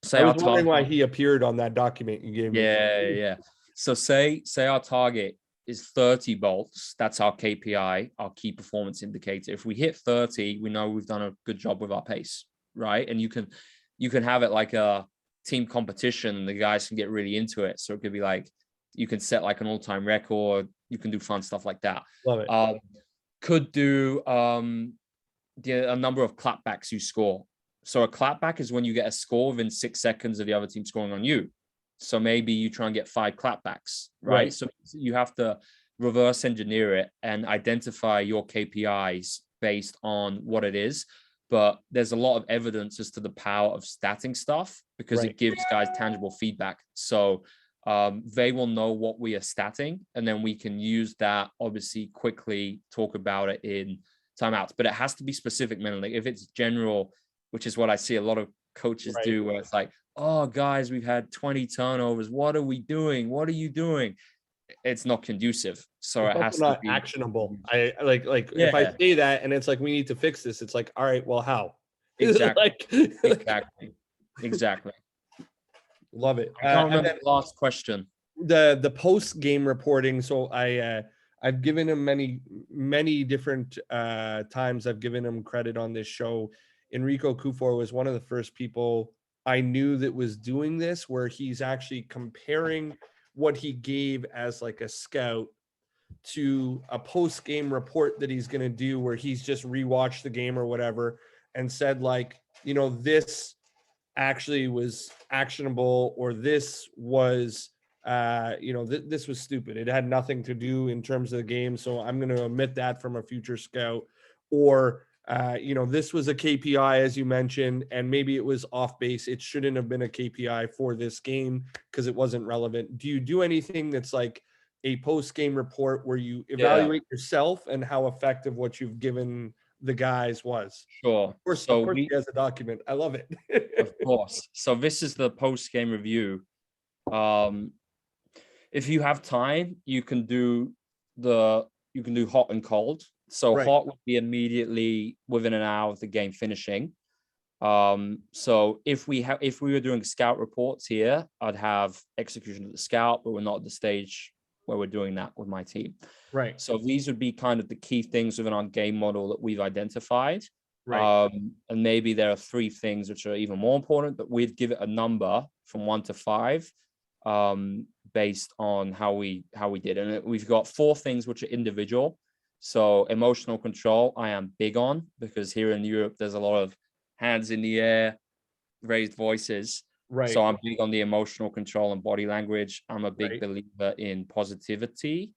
say I our was wondering why target, he appeared on that document you gave me. yeah. So say our target is 30 bolts. That's our KPI, our key performance indicator. If we hit 30, we know we've done a good job with our pace, right? And you can have it like a team competition, and the guys can get really into it. So it could be like, you can set like an all-time record. You can do fun stuff like that. Love it. Could do a number of clapbacks you score. So a clapback is when you get a score within 6 seconds of the other team scoring on you. So maybe you try and get 5 clapbacks, right? So you have to reverse engineer it and identify your KPIs based on what it is. But there's a lot of evidence as to the power of statting stuff, because it gives guys tangible feedback. So they will know what we are statting, and then we can use that, obviously quickly talk about it in timeouts. But it has to be specific, man. Like if it's general, which is what I see a lot of coaches do, where it's like, oh guys, we've had 20 turnovers. What are we doing? What are you doing? It's not conducive. So it's it has not to be actionable. I like Yeah. if I say that and it's like, we need to fix this, it's like, all right, well, how? Exactly. Like, Exactly. Love it. I can't remember the last question. The post game reporting. So I've given him many different times. I've given him credit on this show. Enrico Cufor was one of the first people I knew that was doing this, where he's actually comparing what he gave as like a scout to a post game report that he's going to do, where he's just rewatched the game or whatever and said, like, you know, this actually was actionable, or this was this was stupid. It had nothing to do in terms of the game, so I'm going to omit that from a future scout. Or this was a KPI, as you mentioned, and maybe it was off base. It shouldn't have been a KPI for this game because it wasn't relevant. Do you do anything that's like a post-game report where you evaluate yourself and how effective what you've given the guys was? Sure. Of course, he has a document. I love it. Of course. So this is the post-game review. If you have time, you can do hot and cold. So hot would be immediately within an hour of the game finishing. So if we were doing scout reports here, I'd have execution of the scout, but we're not at the stage where we're doing that with my team. Right. So these would be kind of the key things within our game model that we've identified. Right. And maybe there are 3 things which are even more important, but we'd give it a number from 1 to 5, based on how we did. And we've got 4 things which are individual. So emotional control, I am big on, because here in Europe, there's a lot of hands in the air, raised voices. Right. So I'm big on the emotional control and body language. I'm a big believer in positivity.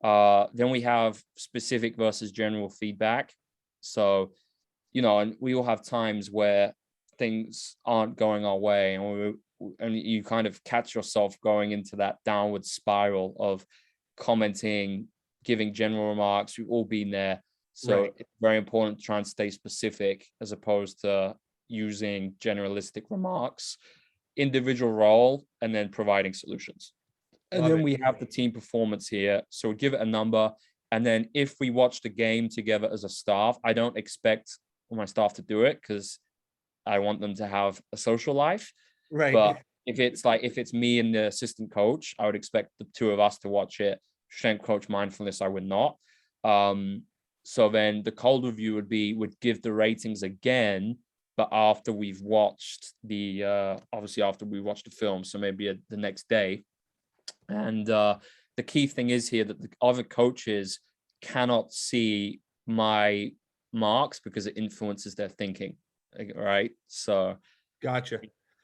Then we have specific versus general feedback. So, and we all have times where things aren't going our way, and you kind of catch yourself going into that downward spiral of commenting, giving general remarks. We've all been there. So it's very important to try and stay specific as opposed to using generalistic remarks, individual role, and then providing solutions. And then we have the team performance here. So we give it a number. And then if we watch the game together as a staff, I don't expect my staff to do it because I want them to have a social life. Right. But if it's me and the assistant coach, I would expect the 2 of us to watch it. Strength coach, mindfulness, I would not. So then the cold review would give the ratings again, but after we've watched after we watched the film, so maybe the next day. And the key thing is here that the other coaches cannot see my marks because it influences their thinking, right? So gotcha.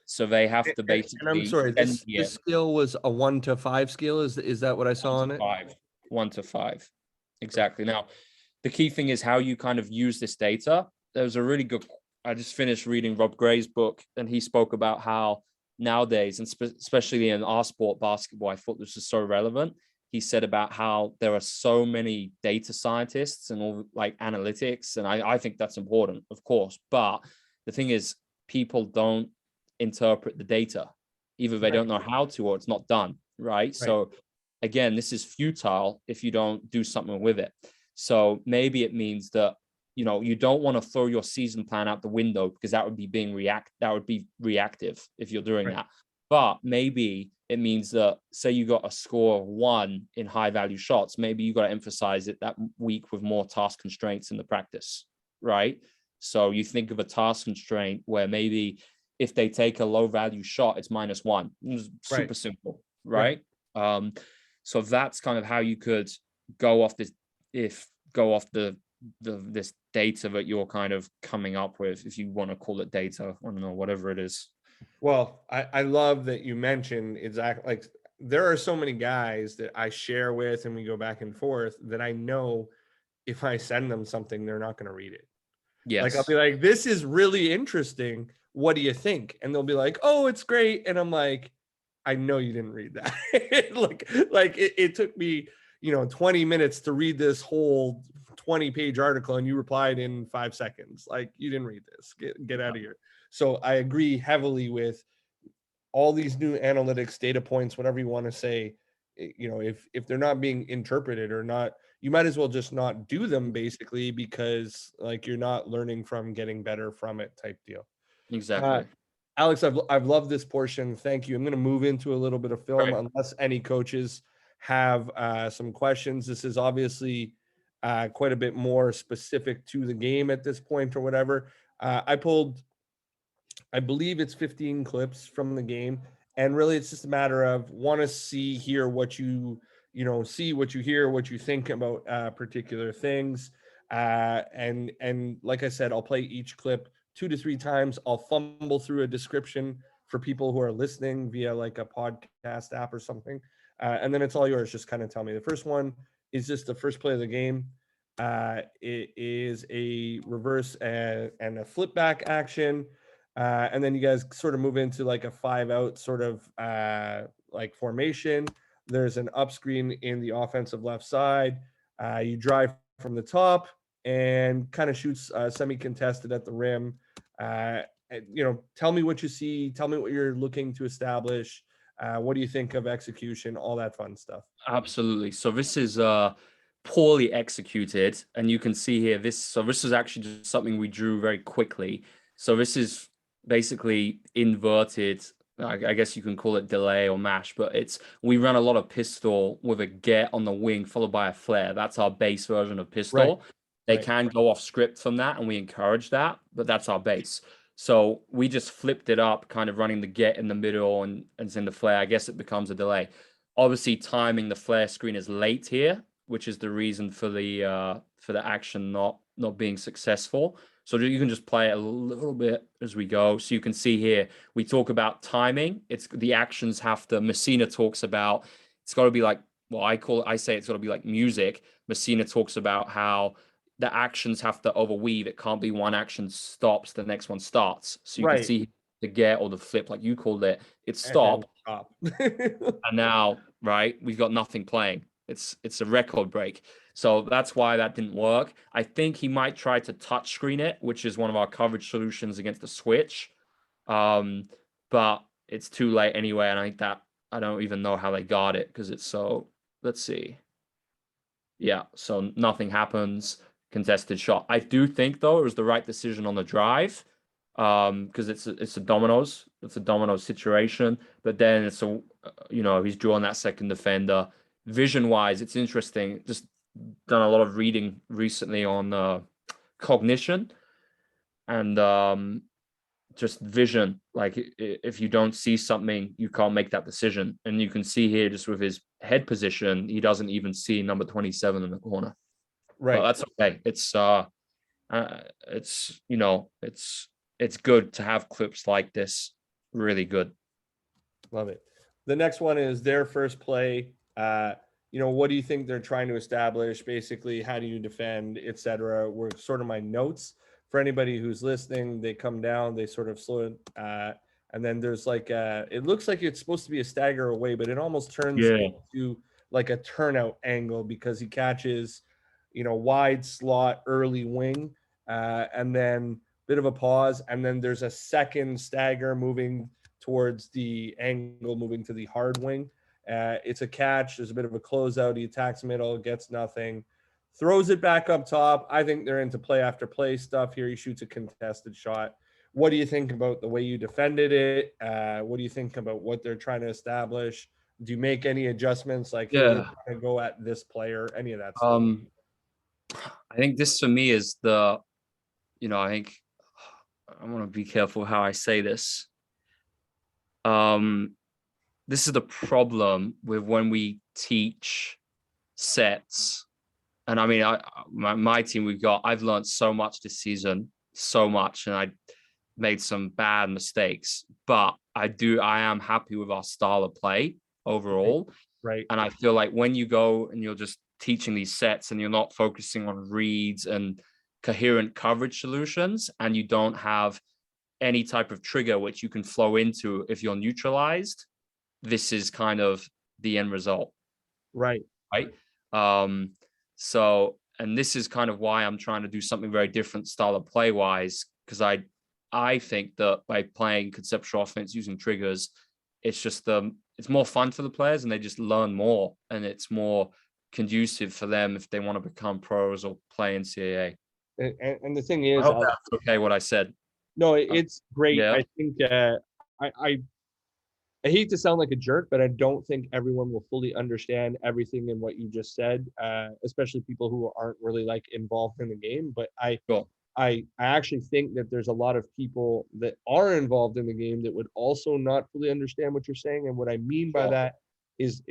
So they have to basically. And I'm sorry, this skill was a 1 to 5 skill. Is that what I saw on it? 1 to 5. Exactly. Now, the key thing is how you kind of use this data. There was a really good, I just finished reading Rob Gray's book, and he spoke about how nowadays, and especially in our sport, basketball, I thought this was so relevant. He said about how there are so many data scientists and all like analytics. And I think that's important, of course. But the thing is, people don't interpret the data. Either they don't know how to, or it's not done, right? So again, this is futile if you don't do something with it. So maybe it means that, you know, you don't want to throw your season plan out the window, because that would be reactive if you're doing Right. that. But maybe it means that, say you got a score of 1 in high value shots, maybe you got to emphasize it that week with more task constraints in the practice, right? So you think of a task constraint where maybe if they take a low value shot, it's -1. It's super Right. simple, Right. right? So that's kind of how you could go off this, go off this data that you're kind of coming up with, if you want to call it data, I don't know, whatever it is. Well, I love that you mentioned exactly, like, there are so many guys that I share with and we go back and forth that I know if I send them something, they're not going to read it. Like, I'll be Yes, like, this is really interesting. What do you think? And they'll be like, oh, it's great. And I'm like, I know you didn't read that. like it took me, 20 minutes to read this whole 20-page article and you replied in 5 seconds. Like, you didn't read this. Get out of here. So I agree heavily with all these new analytics, data points, whatever you want to say. If they're not being interpreted or not, you might as well just not do them, basically, because like you're not learning from getting better from it, type deal. uh exactly. Alex, I've loved this portion. Thank you. I'm going to move into a little bit of film, Right. unless any coaches have some questions. This is obviously quite a bit more specific to the game at this point or whatever. I pulled, I believe it's 15 clips from the game. And really, it's just a matter of want to see, hear what see, what you hear, what you think about particular things. And like I said, I'll play each clip 2 to 3 times. I'll fumble through a description for people who are listening via like a podcast app or something. And then it's all yours. Just kind of tell me. The first one is just the first play of the game. It is a reverse and a flip back action. And then you guys sort of move into like a 5-out sort of like formation. There's an up screen in the offensive left side. You drive from the top and kind of shoots semi-contested at the rim. Tell me what you see. Tell me what you're looking to establish. What do you think of execution? All that fun stuff. Absolutely. So this is poorly executed, and you can see here this is actually just something we drew very quickly. So this is basically inverted. I guess you can call it delay or mash, but we run a lot of pistol with a get on the wing followed by a flare. That's our base version of Right. pistol. They Right. can go off script from that, and we encourage that, but that's our base. So we just flipped it up, kind of running the get in the middle and in the flare. I guess it becomes a delay. Obviously, timing the flare screen is late here, which is the reason for the action not being successful. So you can just play it a little bit as we go. So you can see here, we talk about timing. It's the actions have to, Messina talks about, it's got to be like, well, I say it's got to be like music. Messina talks about how the actions have to overweave. It can't be one action stops, the next one starts. So you can Right. see the get or the flip, like you called it, it's And stop. stop. And now, right, we've got nothing playing. It's a record break. So that's why that didn't work. I think he might try to touch screen it, which is one of our coverage solutions against the switch. But it's too late anyway, and I don't even know how they got it because it's so, let's see. Yeah, so nothing happens. Contested shot. I do think though it was the right decision on the drive, because it's a dominoes situation. But then he's drawing that second defender. Vision wise, it's interesting. Just done a lot of reading recently on cognition and just vision. Like if you don't see something, you can't make that decision. And you can see here just with his head position, he doesn't even see number 27 in the corner. But Right. that's okay. It's good to have clips like this. Really good. Love it. The next one is their first play. What do you think they're trying to establish? Basically, how do you defend, etc. Were sort of my notes for anybody who's listening. They come down, they sort of slow it, and then there's like it looks like it's supposed to be a stagger away, but it almost turns Yeah. into like a turnout angle because he catches, wide slot early wing, and then bit of a pause, and then there's a second stagger moving towards the angle, moving to the hard wing. It's a catch. There's a bit of a closeout. He attacks middle, gets nothing, throws it back up top. I think they're into play after play stuff here. He shoots a contested shot. What do you think about the way you defended it? What do you think about what they're trying to establish? Do you make any adjustments like, hey, we're trying to go at this player, any of that stuff? I think this for me is the, I think I want to be careful how I say this. This is the problem with when we teach sets. And I mean, my team, I've learned so much this season, so much, and I made some bad mistakes, but I am happy with our style of play overall. Right. And I feel like when you go and you're just teaching these sets and you're not focusing on reads and coherent coverage solutions, and you don't have any type of trigger which you can flow into if you're neutralized, this is kind of the end result. Right. So, and this is kind of why I'm trying to do something very different style of play wise, because I think that by playing conceptual offense using triggers, it's just it's more fun for the players and they just learn more, and it's more conducive for them if they want to become pros or play in CAA. And the thing is, I hope that's okay what I said. No, it's great. Yeah. I think I hate to sound like a jerk, but I don't think everyone will fully understand everything in what you just said, especially people who aren't really like involved in the game. But I actually think that there's a lot of people that are involved in the game that would also not fully understand what you're saying. And what I mean by that is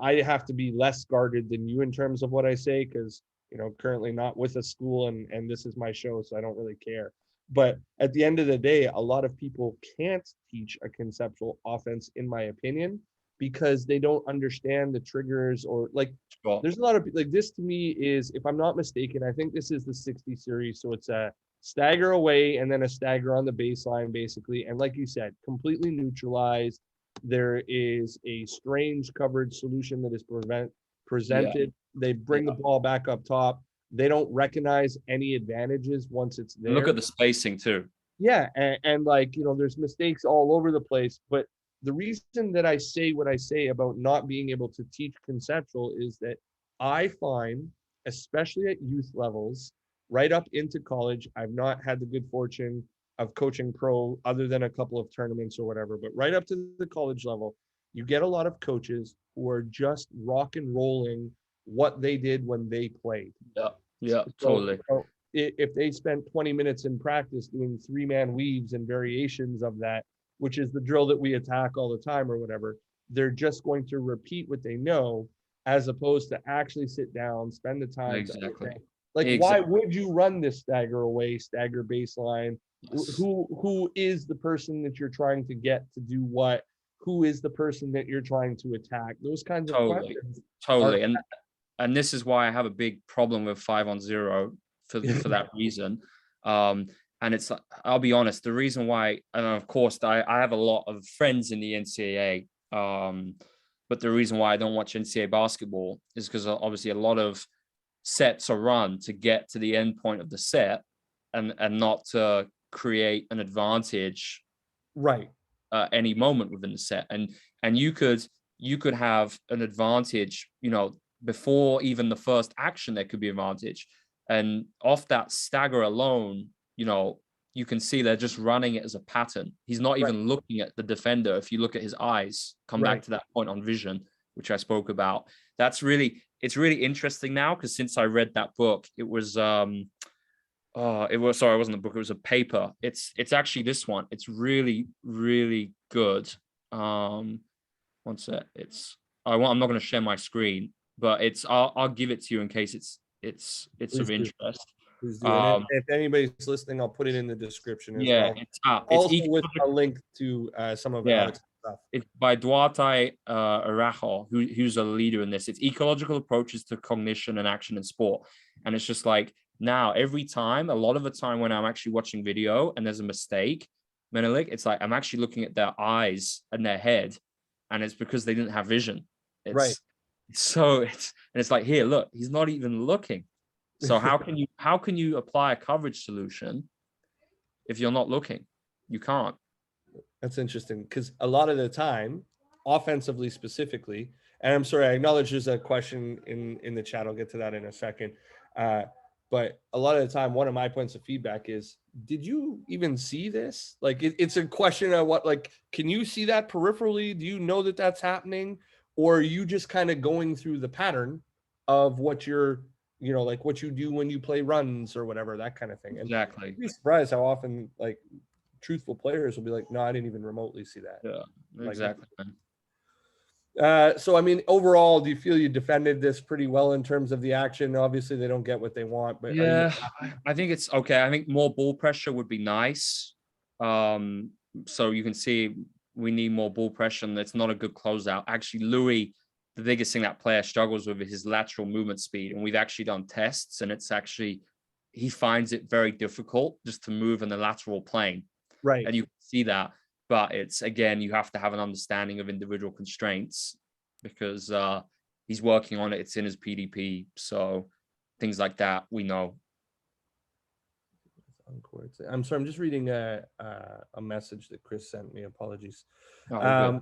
I have to be less guarded than you in terms of what I say, because currently not with a school and this is my show, so I don't really care. But at the end of the day, a lot of people can't teach a conceptual offense, in my opinion, because they don't understand the triggers, or there's a lot of this. To me is, if I'm not mistaken, I think this is the 60 series. So it's a stagger away and then a stagger on the baseline, basically. And like you said, completely neutralized. There is a strange coverage solution that is presented. Yeah. They bring the ball back up top. They don't recognize any advantages once it's there. Look at the spacing too. Yeah, and there's mistakes all over the place. But the reason that I say what I say about not being able to teach conceptual is that I find, especially at youth levels, right up into college, I've not had the good fortune of coaching pro other than a couple of tournaments or whatever, but right up to the college level, you get a lot of coaches who are just rock and rolling what they did when they played. Yeah, totally. So if they spent 20 minutes in practice doing 3-man weaves and variations of that, which is the drill that we attack all the time or whatever, they're just going to repeat what they know, as opposed to actually sit down, spend the time. Exactly. Why would you run this stagger away, stagger baseline? Yes. Who is the person that you're trying to get to do what? Who is the person that you're trying to attack? Those kinds of questions. Totally. And this is why I have a big problem with 5-on-0 for that reason. And it's, I'll be honest, the reason why, and of course, I have a lot of friends in the NCAA, but the reason why I don't watch NCAA basketball is because obviously a lot of sets are run to get to the end point of the set and not to create an advantage any moment within the set. And you could have an advantage, before even the first action, there could be an advantage. And off that stagger alone, you can see they're just running it as a pattern. He's not even looking at the defender. If you look at his eyes, come back to that point on vision, which I spoke about. It's really interesting now, because since I read that book, it wasn't a book, it was a paper. It's actually this one. It's really, really good. One sec. I'm not going to share my screen, but I'll give it to you in case it's of interest. If anybody's listening, I'll put it in the description as well. It's also with a link to some of Alex's stuff. It's by Duarte Arajo, who's a leader in this. It's Ecological Approaches to Cognition and Action in Sport. And it's just like, now every time, a lot of the time when I'm actually watching video and there's a mistake, Menelik, it's like I'm actually looking at their eyes and their head, and it's because they didn't have vision. So it's like, here, look, he's not even looking. So how can you apply a coverage solution if you're not looking? You can't. That's interesting, because a lot of the time, offensively specifically, and I'm sorry, I acknowledge there's a question in the chat. I'll get to that in a second. But a lot of the time, one of my points of feedback is, did you even see this? Like, it's a question of what, like, can you see that peripherally? Do you know that that's happening? Or are you just kind of going through the pattern of what you're, you know, like what you do when you play runs or whatever, that kind of thing. And Exactly. I'd be surprised how often like truthful players will be like, no, I didn't even remotely see that. Yeah, exactly. So, I mean, overall, do you feel you defended this pretty well in terms of the action? Obviously, they don't get what they want, but yeah, I think it's okay. I think more ball pressure would be nice. So you can see we need more ball pressure, and it's not a good closeout. Actually, Louis, the biggest thing that player struggles with is his lateral movement speed, and we've actually done tests, and it's actually he finds it very difficult just to move in the lateral plane. Right. And you can see that, but it's again, you have to have an understanding of individual constraints because he's working on it. It's in his PDP, so things like that we know. I'm sorry, I'm just reading a message that Chris sent me. Apologies. Oh,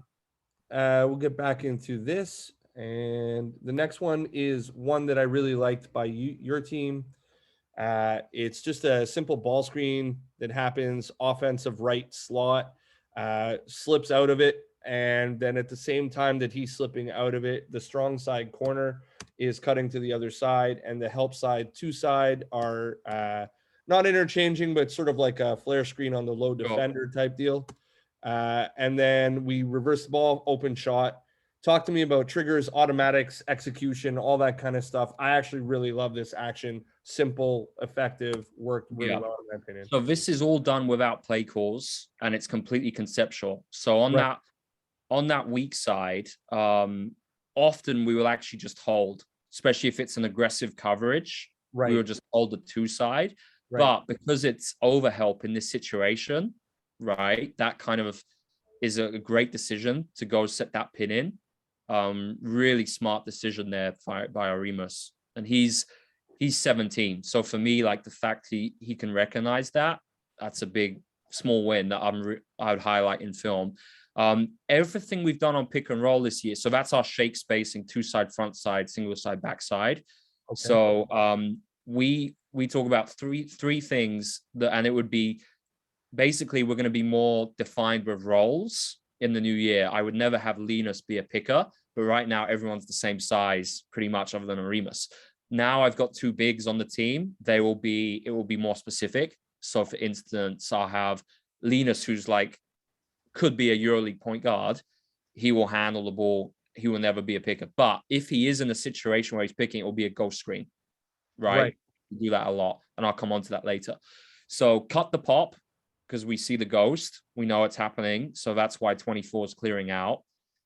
we'll get back into this, and the next one is one that I really liked by your team. It's just a simple ball screen that happens offensive right slot, slips out of it. And then at the same time that he's slipping out of it, the strong side corner is cutting to the other side, and the help side two side are not interchanging, but sort of like a flare screen on the low defender type deal. And then we reverse the ball, open shot. Talk to me about triggers, automatics, execution, all that kind of stuff. I actually really love this action. Simple, effective, worked really well in my opinion. So this is all done without play calls, and it's completely conceptual. So on that weak side, often we will actually just hold, especially if it's an aggressive coverage. We will just hold the two side. But because it's overhelp in this situation, right, that kind of is a great decision to go set that pin in. Really smart decision there by Arimas, and he's 17. So for me, like the fact he can recognize that's a big small win that I would highlight in film. Everything we've done on pick and roll this year, so that's our shake spacing, two side, front side, single side, back side. Okay. So we talk about three things that, and it would be basically we're going to be more defined with roles in the new year. I would never have Linus be a picker, but right now everyone's the same size pretty much other than Arimas. Now I've got two bigs on the team. It will be more specific. So for instance, I'll have Linus, who's like, could be a EuroLeague point guard. He will handle the ball. He will never be a picker. But if he is in a situation where he's picking, it will be a ghost screen, right? We do that a lot, and I'll come on to that later. So cut the pop, because we see the ghost. We know it's happening. So that's why 24 is clearing out.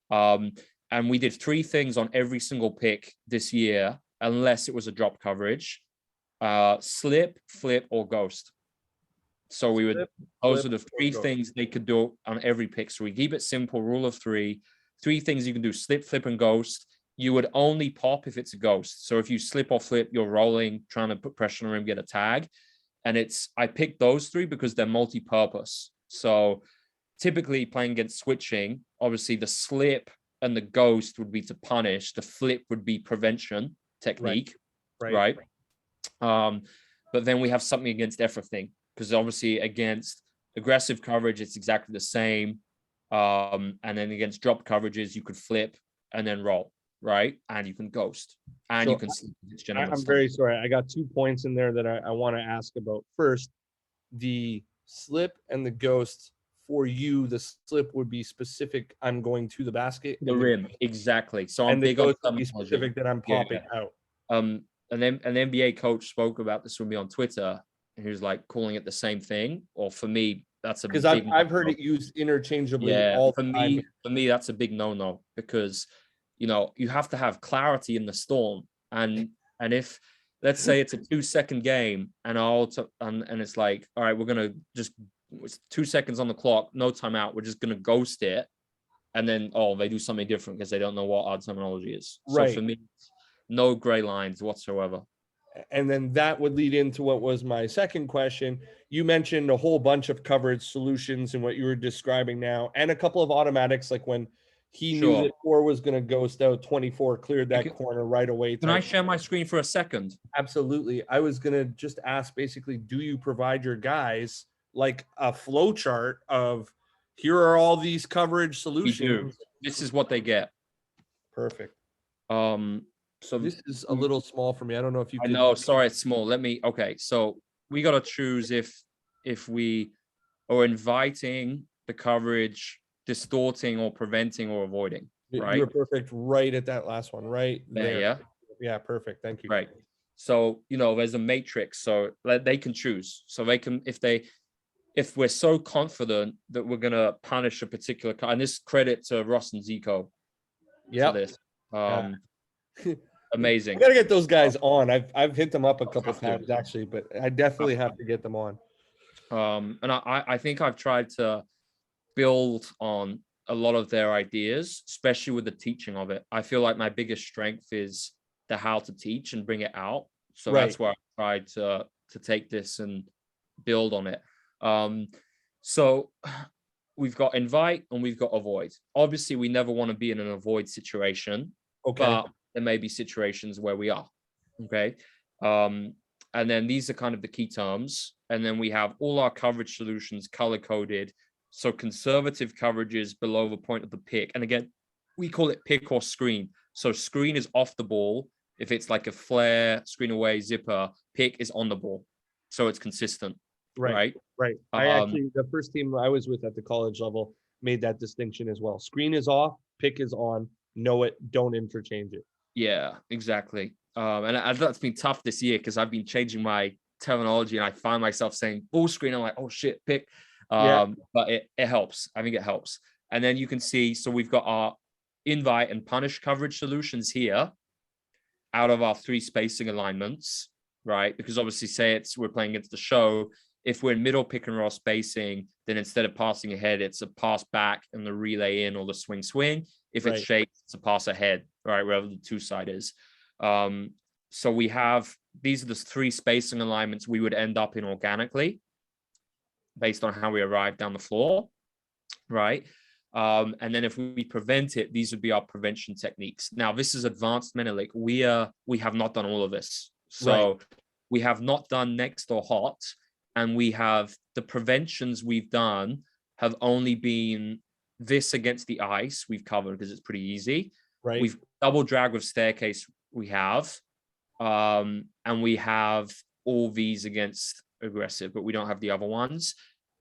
And we did three things on every single pick this year, unless it was a drop coverage: slip, flip, or ghost. So we would, those are the three things they could do on every pick. So we keep it simple, rule of three. Three things you can do: slip, flip, and ghost. You would only pop if it's a ghost. So if you slip or flip, you're rolling, trying to put pressure on the rim, get a tag. And I picked those three because they're multi-purpose. So typically playing against switching, obviously the slip and the ghost would be to punish. The flip would be prevention technique, right? But then we have something against everything, because obviously against aggressive coverage, it's exactly the same. And then against drop coverages, you could flip and then roll, right? And you can ghost, and you can sleep. I'm very sorry. I got 2 points in there that I want to ask about. First, the slip and the ghost. For you, the slip would be specific. I'm going to the basket. The rim, exactly. So I'm big on would be specific that I'm popping out. An NBA coach spoke about this with me on Twitter, and he was like calling it the same thing. Or for me, that's a because I've heard it used interchangeably. For me, that's a big no-no, because you have to have clarity in the storm, and if let's say it's a 2-second game, and it's like, all right, we're gonna just, it's 2 seconds on the clock, no timeout, we're just gonna ghost it, and then they do something different because they don't know what our terminology is. So for me, no gray lines whatsoever. And then that would lead into what was my second question. You mentioned a whole bunch of coverage solutions and what you were describing now, and a couple of automatics, like when he knew Sure. that 4 was going to ghost out. 24 cleared that Can corner right away. I share my screen for a second? Absolutely. I was going to just ask basically, do you provide your guys like a flow chart of here are all these coverage solutions? We do. This is what they get. Perfect. So this is a little small for me. I don't know if you I could. know, sorry, it's small. Okay. So we got to choose if we are inviting the coverage, distorting or preventing or avoiding, right? You're perfect right at that last one, right there. Yeah. Yeah, perfect. Thank you. Right. So, there's a matrix, so they can choose. So they can, if we're so confident that we're going to punish a particular, and this credit to Ross and Zico for this. Amazing. I gotta get those guys on. I've hit them up a couple times actually, but I definitely have to get them on. And I think I've tried to build on a lot of their ideas, especially with the teaching of it. I feel like my biggest strength is the how to teach and bring it out. So that's where I tried to take this and build on it. So we've got invite and we've got avoid. Obviously, we never want to be in an avoid situation, but there may be situations where we are. Okay. And then these are kind of the key terms. And then we have all our coverage solutions color coded. So conservative coverage is below the point of the pick. And again, we call it pick or screen. So screen is off the ball. If it's like a flare, screen away, zipper, pick is on the ball. So it's consistent. Right. I actually, the first team I was with at the college level made that distinction as well. Screen is off, pick is on, know it, don't interchange it. Yeah, exactly. And that's been tough this year because I've been changing my terminology and I find myself saying ball screen. I'm like, oh shit, pick. But it helps. I think it helps. And then you can see, so we've got our invite and punish coverage solutions here out of our 3 spacing alignments, right? Because obviously we're playing against the show. If we're in middle pick and roll spacing, then instead of passing ahead, it's a pass back and the relay in or the swing. If it's shaped, it's a pass ahead, right? Wherever the 2 side is. So we have, these are the 3 spacing alignments we would end up in organically based on how we arrive down the floor, right? And then if we prevent it, these would be our prevention techniques. Now, this is advanced Menelik. We have not done all of this. So we have not done next or hot. And we have the preventions we've done have only been this against the ice we've covered because it's pretty easy. Right. We've double drag with staircase we have. And we have all these against aggressive, but we don't have the other ones.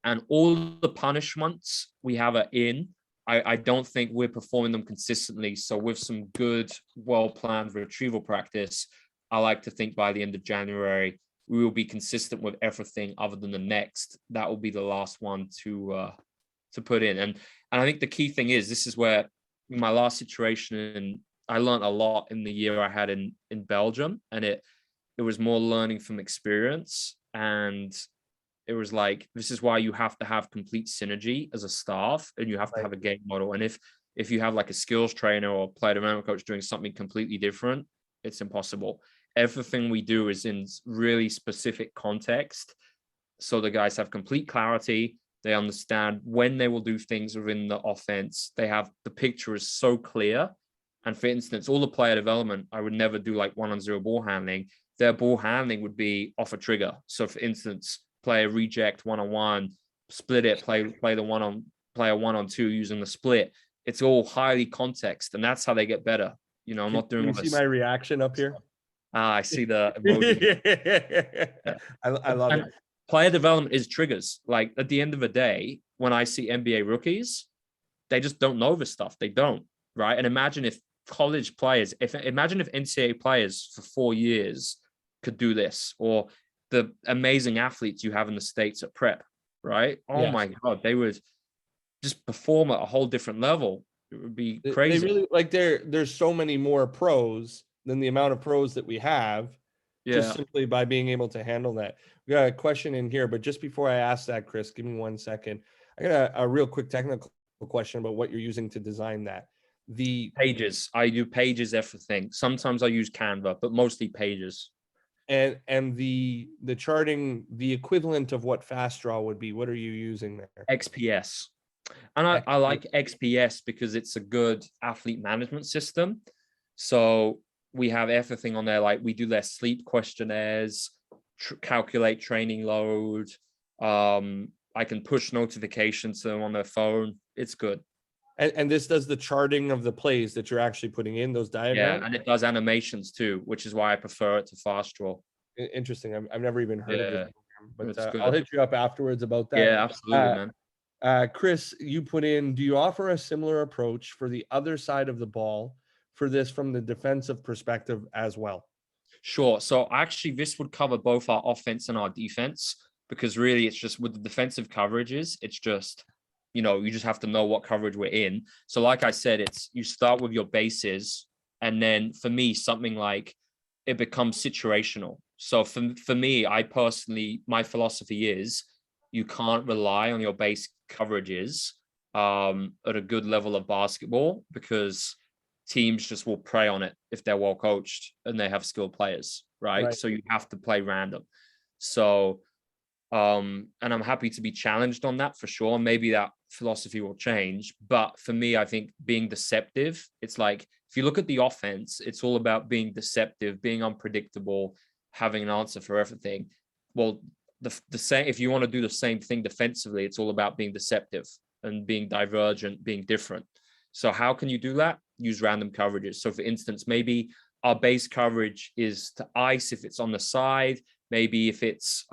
And all the punishments we have are in. I don't think we're performing them consistently. So with some good, well-planned retrieval practice, I like to think by the end of January, we will be consistent with everything other than the next. That will be the last one to put in. And I think the key thing is, this is where in my last situation, I learned a lot in the year I had in Belgium, and it was more learning from experience. And it was like, this is why you have to have complete synergy as a staff, and you have to have a game model. And if you have like a skills trainer or player development coach doing something completely different, it's impossible. Everything we do is in really specific context. So the guys have complete clarity. They understand when they will do things within the offense. The picture is so clear. And for instance, all the player development, I would never do like 1-on-0 ball handling. Their ball handling would be off a trigger. So for instance, play a reject 1-on-1, split it, play the player 1-on-2 using the split. It's all highly context, and that's how they get better. I'm not doing. Can you see my reaction up here? I see the emoji. Yeah. I love it. Player development is triggers. Like at the end of the day, when I see NBA rookies, they just don't know this stuff. They don't, right? And imagine if college players, imagine if NCAA players for 4 years could do this, or the amazing athletes you have in the States at prep, right? Oh my God, they would just perform at a whole different level. It would be crazy. They really, like, there's so many more pros than the amount of pros that we have, just simply by being able to handle that. We got a question in here, but just before I ask that, Chris, give me 1 second. I got a real quick technical question about what you're using to design that. The Pages. I do Pages, everything. Sometimes I use Canva, but mostly Pages. And the charting, the equivalent of what fast draw would be, what are you using there? XPS. And I like XPS because it's a good athlete management system. So we have everything on there. Like we do their sleep questionnaires, calculate training load. I can push notifications to them on their phone. It's good. And this does the charting of the plays that you're actually putting in those diagrams? Yeah, and it does animations too, which is why I prefer it to Fast Draw. Interesting. I've never even heard of this program, but I'll hit you up afterwards about that. Yeah, absolutely, man. Chris, you put in, do you offer a similar approach for the other side of the ball for this from the defensive perspective as well? Sure. So actually, this would cover both our offense and our defense, because really it's just with the defensive coverages, it's just, you just have to know what coverage we're in. So like I said, it's you start with your bases, and then for me, something like it becomes situational. So for me, I personally, my philosophy is you can't rely on your base coverages at a good level of basketball, because teams just will prey on it if they're well coached and they have skilled players, right? So you have to play random. So and I'm happy to be challenged on that for sure. Maybe that philosophy will change, but for me, I think being deceptive, it's like if you look at the offense, it's all about being deceptive, being unpredictable, having an answer for everything. Well, the same, if you want to do the same thing defensively, it's all about being deceptive and being divergent, being different. So how can you do that? Use random coverages. So for instance, maybe our base coverage is to ice if it's on the side. Maybe if it's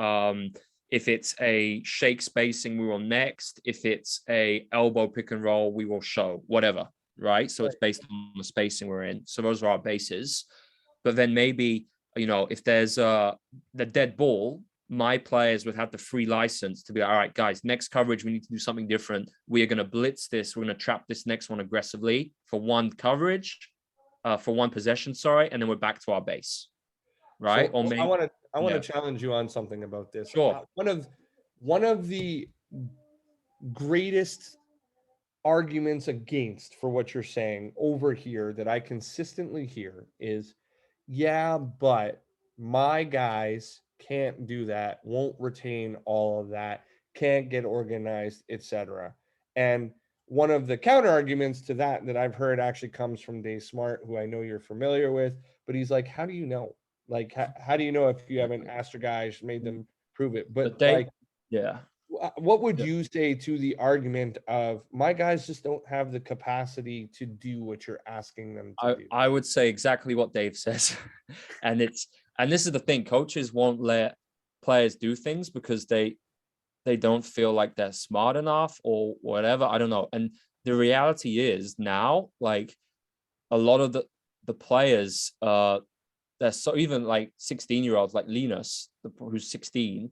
a shake spacing, we will next. If it's a elbow pick and roll, we will show, whatever, right? So it's based on the spacing we're in. So those are our bases. But then maybe, if there's the dead ball, my players would have the free license to be like, all right, guys, next coverage, we need to do something different. We are going to blitz this. We're going to trap this next one aggressively for one coverage, for one possession, and then we're back to our base, right? So I want to challenge you on something about this. Sure. One of the greatest arguments against for what you're saying over here that I consistently hear is, yeah, but my guys can't do that, won't retain all of that, can't get organized, etc. And one of the counter arguments to that I've heard actually comes from Dave Smart, who I know you're familiar with, but he's like, how do you know? Like, how do you know if you haven't asked your guys, made them prove it? But like, yeah. What would you say to the argument of my guys just don't have the capacity to do what you're asking them to do? I would say exactly what Dave says. and this is the thing, coaches won't let players do things because they don't feel like they're smart enough or whatever. I don't know. And the reality is now, like a lot of the players, they're so, even like 16-year-olds like Linus, who's 16.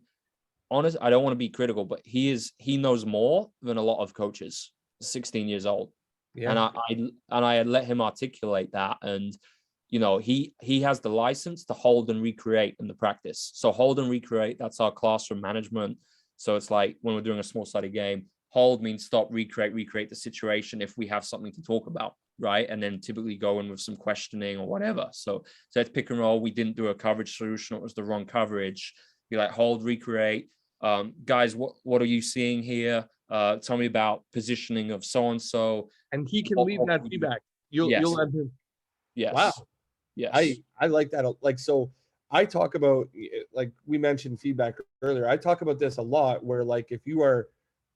Honest, I don't want to be critical, but he knows more than a lot of coaches, 16 years old. Yeah. And I let him articulate that. And, he has the license to hold and recreate in the practice. So hold and recreate, that's our classroom management. So it's like when we're doing a small study game, hold means stop, recreate the situation if we have something to talk about, right? And then typically go in with some questioning or whatever. So it's pick and roll. We didn't do a coverage solution. It was the wrong coverage. Be like, hold, recreate. Guys, what are you seeing here? Tell me about positioning of so-and-so. And he can leave that feedback. You'll let him. Yes. Wow. Yes. I like that. Like, so I talk about, like we mentioned feedback earlier. I talk about this a lot where like, if you are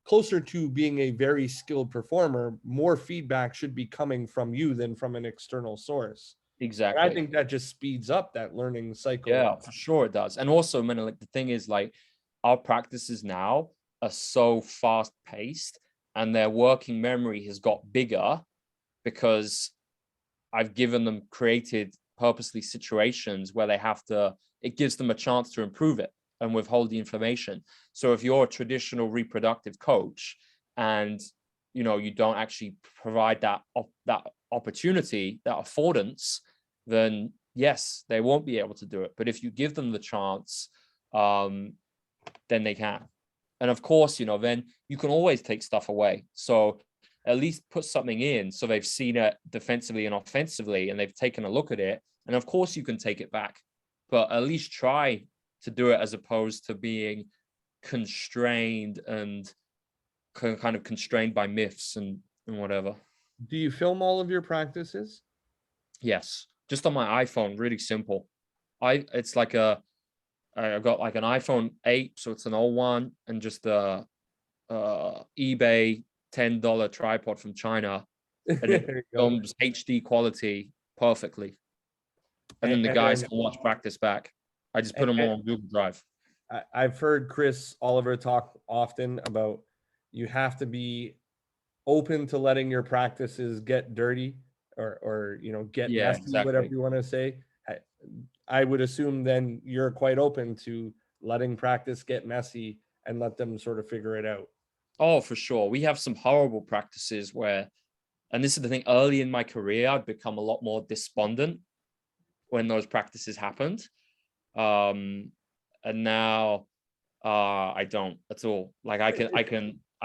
closer to being a very skilled performer, more feedback should be coming from you than from an external source. Exactly. And I think that just speeds up that learning cycle. Yeah, for sure it does. And also, man, like the thing is, like our practices now are so fast paced and their working memory has got bigger because I've given them created purposely situations where it gives them a chance to improve it and withhold the information. So if you're a traditional reproductive coach and you don't actually provide that opportunity, that affordance, then yes, they won't be able to do it. But if you give them the chance, then they can. And of course, then you can always take stuff away. So at least put something in so they've seen it defensively and offensively and they've taken a look at it. And of course you can take it back, but at least try to do it as opposed to being constrained and kind of constrained by myths and whatever. Do you film all of your practices? Yes, just on my iPhone, really simple. It's like I've got like an iPhone 8, so it's an old one, and just a eBay $10 tripod from China, and it There you go. films HD quality perfectly. And then the guys can watch practice back. I just put them all on Google Drive. I've heard Chris Oliver talk often about you have to be open to letting your practices get dirty or get messy, whatever you want to say. I would assume then you're quite open to letting practice get messy and let them sort of figure it out. Oh, for sure. We have some horrible practices where, and this is the thing, early in my career, I'd become a lot more despondent when those practices happened. And now I don't at all. Like I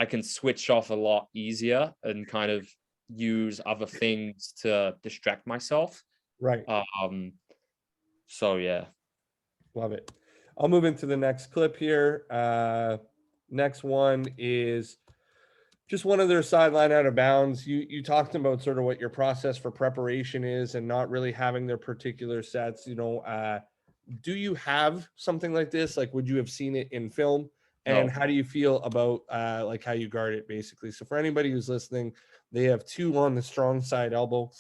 can switch off a lot easier and kind of use other things to distract myself. Right. So yeah. Love it. I'll move into the next clip here. Next one is just one of their sideline out of bounds. You talked about sort of what your process for preparation is and not really having their particular sets. Do you have something like this? Like, would you have seen it in film? And how do you feel about like how you guard it, basically? So for anybody who's listening, they have two on the strong side elbow.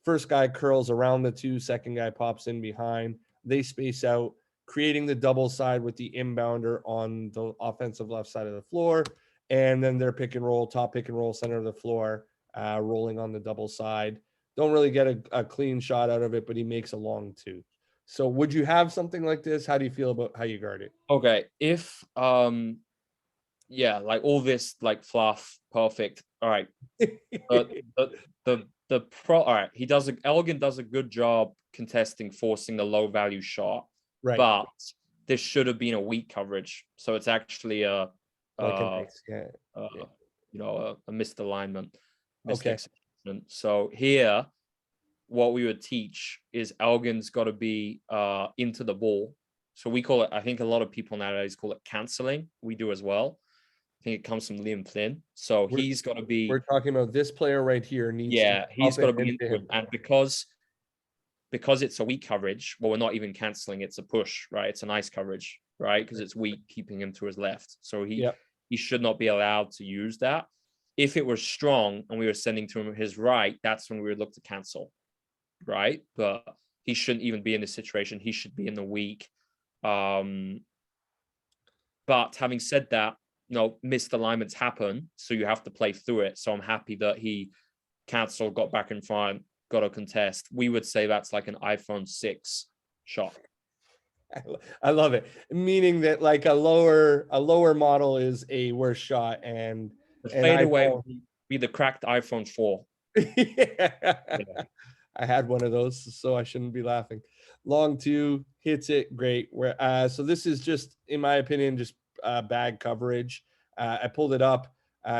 First guy curls around the two, second guy pops in behind. They space out, creating the double side with the inbounder on the offensive left side of the floor. And then their pick and roll, top pick and roll, center of the floor, rolling on the double side. Don't really get a clean shot out of it, but he makes a long two. So would you have something like this? How do you feel about how you guard it? Okay. If yeah, like all this like fluff, perfect. All right. All right. Elgin does a good job contesting, forcing a low value shot. Right. But this should have been a weak coverage. So it's actually a misalignment. Okay. So here, what we would teach is Elgin's got to be into the ball. So we call it, I think a lot of people nowadays call it canceling. We do as well. I think it comes from Liam Flynn. So he's got to be. We're talking about this player right here needs. Yeah, he's got to be into him. And because it's a weak coverage, well, we're not even canceling. It's a push, right? It's a nice coverage, right? Because it's weak, keeping him to his left. So he should not be allowed to use that. If it was strong and we were sending to him his right, that's when we would look to cancel, right? But he shouldn't even be in this situation. He should be in the weak. But having said that, missed alignments happen, so you have to play through it. So I'm happy that he canceled, got back in front, got a contest. We would say that's like an iPhone 6 shot. I love it. Meaning that like a lower model is a worse shot, and the fadeaway would be the cracked iPhone 4. Yeah. I had one of those, so I shouldn't be laughing. Long two, hits it, great. So this is just, in my opinion, just bad coverage. I pulled it up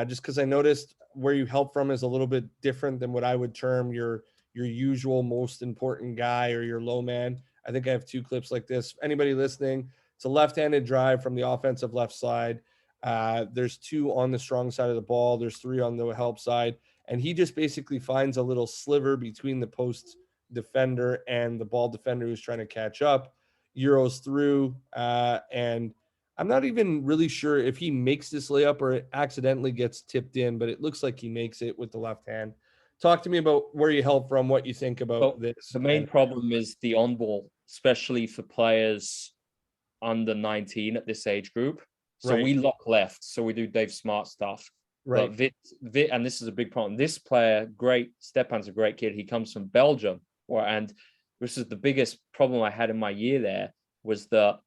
just because I noticed where you help from is a little bit different than what I would term your usual most important guy or your low man. I think I have two clips like this. Anybody listening, it's a left-handed drive from the offensive left side. There's two on the strong side of the ball. There's three on the help side. And he just basically finds a little sliver between the post defender and the ball defender who's trying to catch up, Euros through. And I'm not even really sure if he makes this layup or it accidentally gets tipped in, but it looks like he makes it with the left hand. Talk to me about where you help from, what you think about this. The main problem is the on ball, especially for players under 19 at this age group. So we lock left. So we do Dave Smart stuff. Right. But Vit, and this is a big problem. This player, Stepan's a great kid. He comes from Belgium. And this is the biggest problem I had in my year there, was that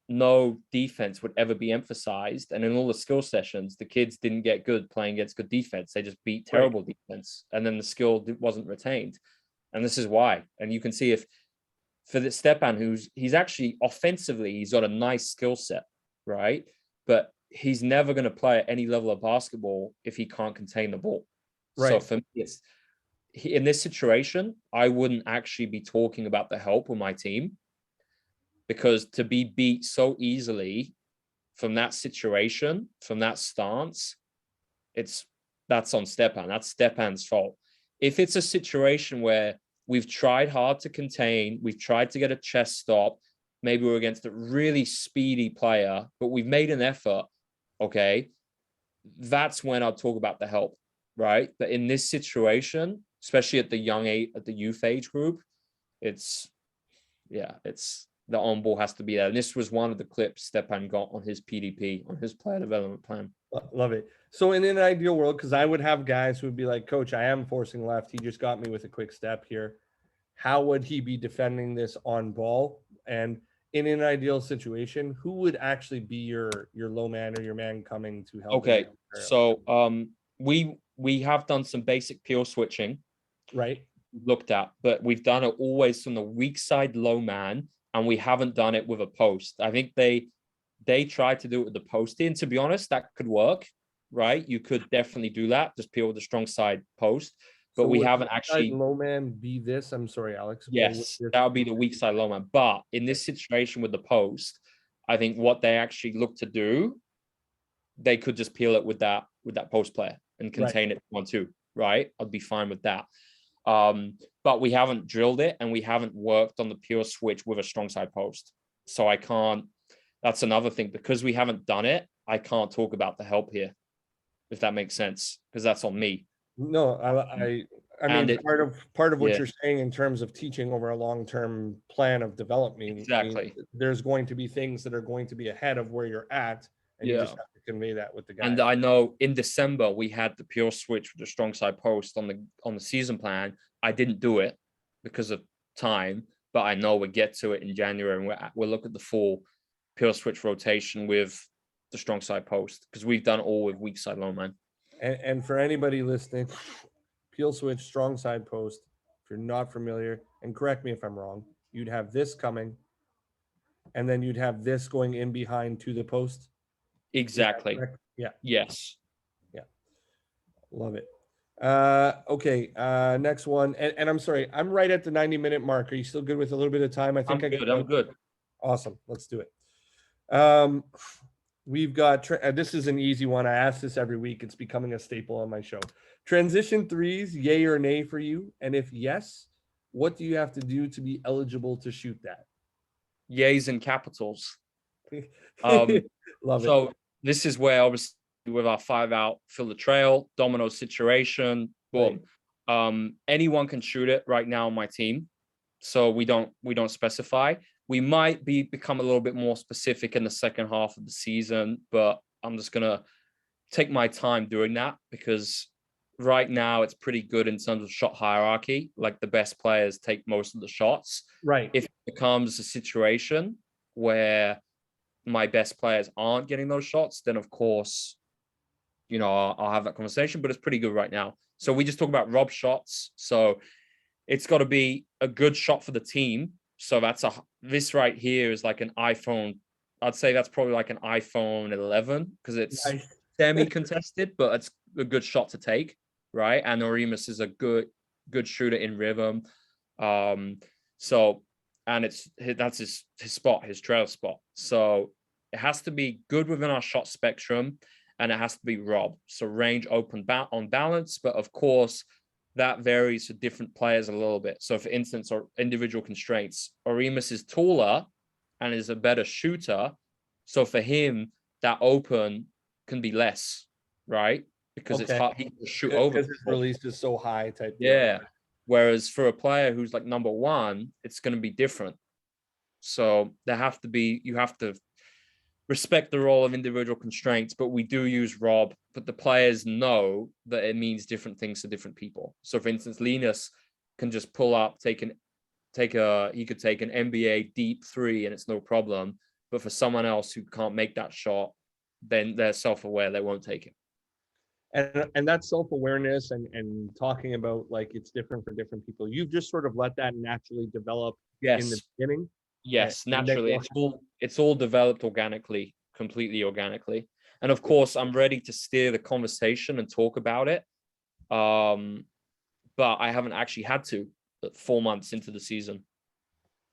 no defense would ever be emphasized. And in all the skill sessions, the kids didn't get good playing against good defense. They just beat terrible defense. And then the skill wasn't retained. And this is why. And you can see if for the Stepan, he's actually offensively, he's got a nice skill set, right? But he's never going to play at any level of basketball if he can't contain the ball. Right. So for me, in this situation, I wouldn't actually be talking about the help with my team, because to be beat so easily from that situation, from that stance, that's on Stepan. That's Stepan's fault. If it's a situation where we've tried hard to contain, we've tried to get a chest stop, maybe we're against a really speedy player, but we've made an effort, okay, that's when I'll talk about the help, right? But in this situation, especially at the youth age group, it's the on ball has to be there. And this was one of the clips Stepan got on his PDP, on his player development plan. Love it. So in an ideal world, because I would have guys who would be like, Coach, I am forcing left. He just got me with a quick step here. How would he be defending this on ball? And in an ideal situation, who would actually be your low man or your man coming to help? Okay, so we have done some basic peel switching, right? Looked at, but we've done it always from the weak side low man, and we haven't done it with a post. I think they tried to do it with the post in. To be honest, that could work, right? You could definitely do that, just peel with the strong side post. But so we haven't actually. Low man be this? I'm sorry, Alex. Yes, that would be the weak side low man. But in this situation with the post, I think what they actually look to do, they could just peel it with that post player and contain it 1-2, right? I'd be fine with that. But we haven't drilled it and we haven't worked on the pure switch with a strong side post. So I can't. That's another thing, because we haven't done it. I can't talk about the help here, if that makes sense, because that's on me. No, I mean, part of what you're saying in terms of teaching over a long-term plan of development, exactly. There's going to be things that are going to be ahead of where you're at, and you just have to convey that with the guys. And I know in December we had the pure switch with the strong side post on the season plan. I didn't do it because of time, but I know we'll get to it in January, and we'll look at the full pure switch rotation with the strong side post, because we've done all with weak side low man. And for anybody listening, peel switch, strong side post, if you're not familiar, and correct me if I'm wrong, you'd have this coming, and then you'd have this going in behind to the post. Exactly. Yeah. Yes. Yeah. Love it. Okay. Next one. And I'm sorry, I'm right at the 90-minute mark. Are you still good with a little bit of time? I think I'm good. Awesome. Let's do it. We've got, this is an easy one. I ask this every week. It's becoming a staple on my show. Transition threes, yay or nay for you? And if yes, what do you have to do to be eligible to shoot that? Yays in capitals. Love it. So this is where, obviously, with our 5-out fill the trail, domino situation, boom. Right. Anyone can shoot it right now on my team. So we don't specify. We might become a little bit more specific in the second half of the season, but I'm just gonna take my time doing that, because right now it's pretty good in terms of shot hierarchy. Like, the best players take most of the shots. Right. If it becomes a situation where my best players aren't getting those shots, then of course, I'll have that conversation, but it's pretty good right now. So we just talk about Rob shots. So it's got to be a good shot for the team. So this right here is like an iPhone. I'd say that's probably like an iPhone 11, because it's semi-contested, but it's a good shot to take, right? And Oremus is a good shooter in rhythm. So, and that's his spot, his trail spot. So it has to be good within our shot spectrum, and it has to be Rob. So range open on balance, but of course, that varies for different players a little bit. So for instance, or individual constraints, Oremus is taller and is a better shooter. So for him, that open can be less, right? Because it's hard, he can shoot over. Because his release is so high type. Yeah. Whereas for a player who's like number one, it's going to be different. So you have to respect the role of individual constraints, but we do use Rob, but the players know that it means different things to different people. So for instance, Linus can just pull up, he could take an NBA deep three and it's no problem. But for someone else who can't make that shot, then they're self-aware, they won't take it. And that self-awareness and talking about, like, it's different for different people. You've just sort of let that naturally develop in the beginning. Yes, naturally. It's all developed organically, completely organically. And of course, I'm ready to steer the conversation and talk about it. But I haven't actually had to 4 months into the season.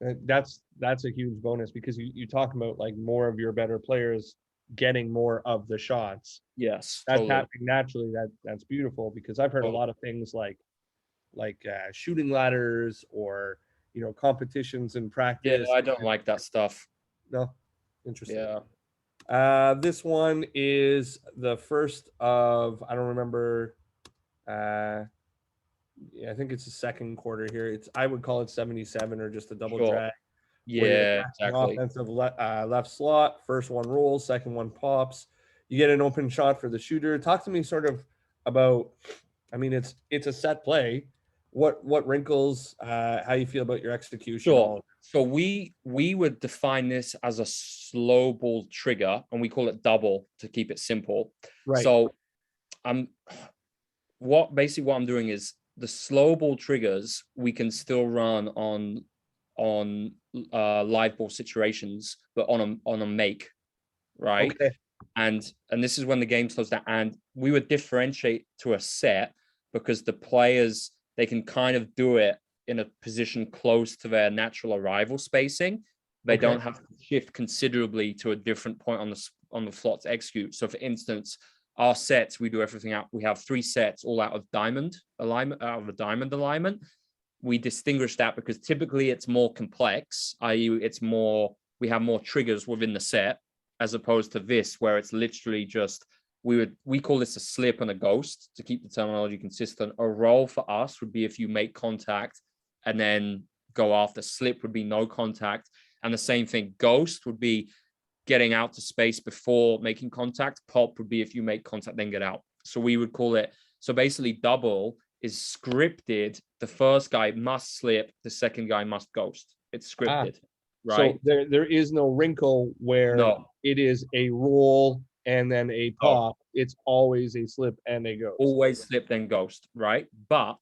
That's a huge bonus, because you talk about, like, more of your better players getting more of the shots. Yes, That's totally. happening naturally. That's beautiful, because I've heard a lot of things like shooting ladders, or competitions in Yeah, practice. I don't like that stuff. No, interesting. Yeah. This one is the first of, I don't remember. Yeah, I think it's the second quarter here. I would call it 77, or just a double Sure. drag, where you're Yeah, attacking exactly. offensive left slot. First one rolls, second one pops. You get an open shot for the shooter. Talk to me sort of about. I mean, it's a set play. What wrinkles? How you feel about your execution? Sure. All So we would define this as a slow ball trigger, and we call it double to keep it simple. right. So I'm what I'm doing is the slow ball triggers we can still run on live ball situations, but on a make, right? Okay. And this is when the game slows down, and we would differentiate to a set because the players, they can kind of do it in a position close to their natural arrival spacing. They Okay. don't have to shift considerably to a different point on the slot to execute. So for instance, our sets, we do everything out. We have 3 sets all out of diamond alignment. We distinguish that because typically it's more complex, i.e., we have more triggers within the set, as opposed to this, where it's literally just we call this a slip and a ghost to keep the terminology consistent. A roll for us would be if you make contact and then go after. Slip would be no contact, and the same thing. Ghost would be getting out to space before making contact. Pop would be if you make contact then get out. So we would call it. So basically, double is scripted. The first guy must slip. The second guy must ghost. It's scripted. Right? So there is no wrinkle where No. it is a roll and then a pop. It's always a slip and a ghost. Always slip then ghost, right? But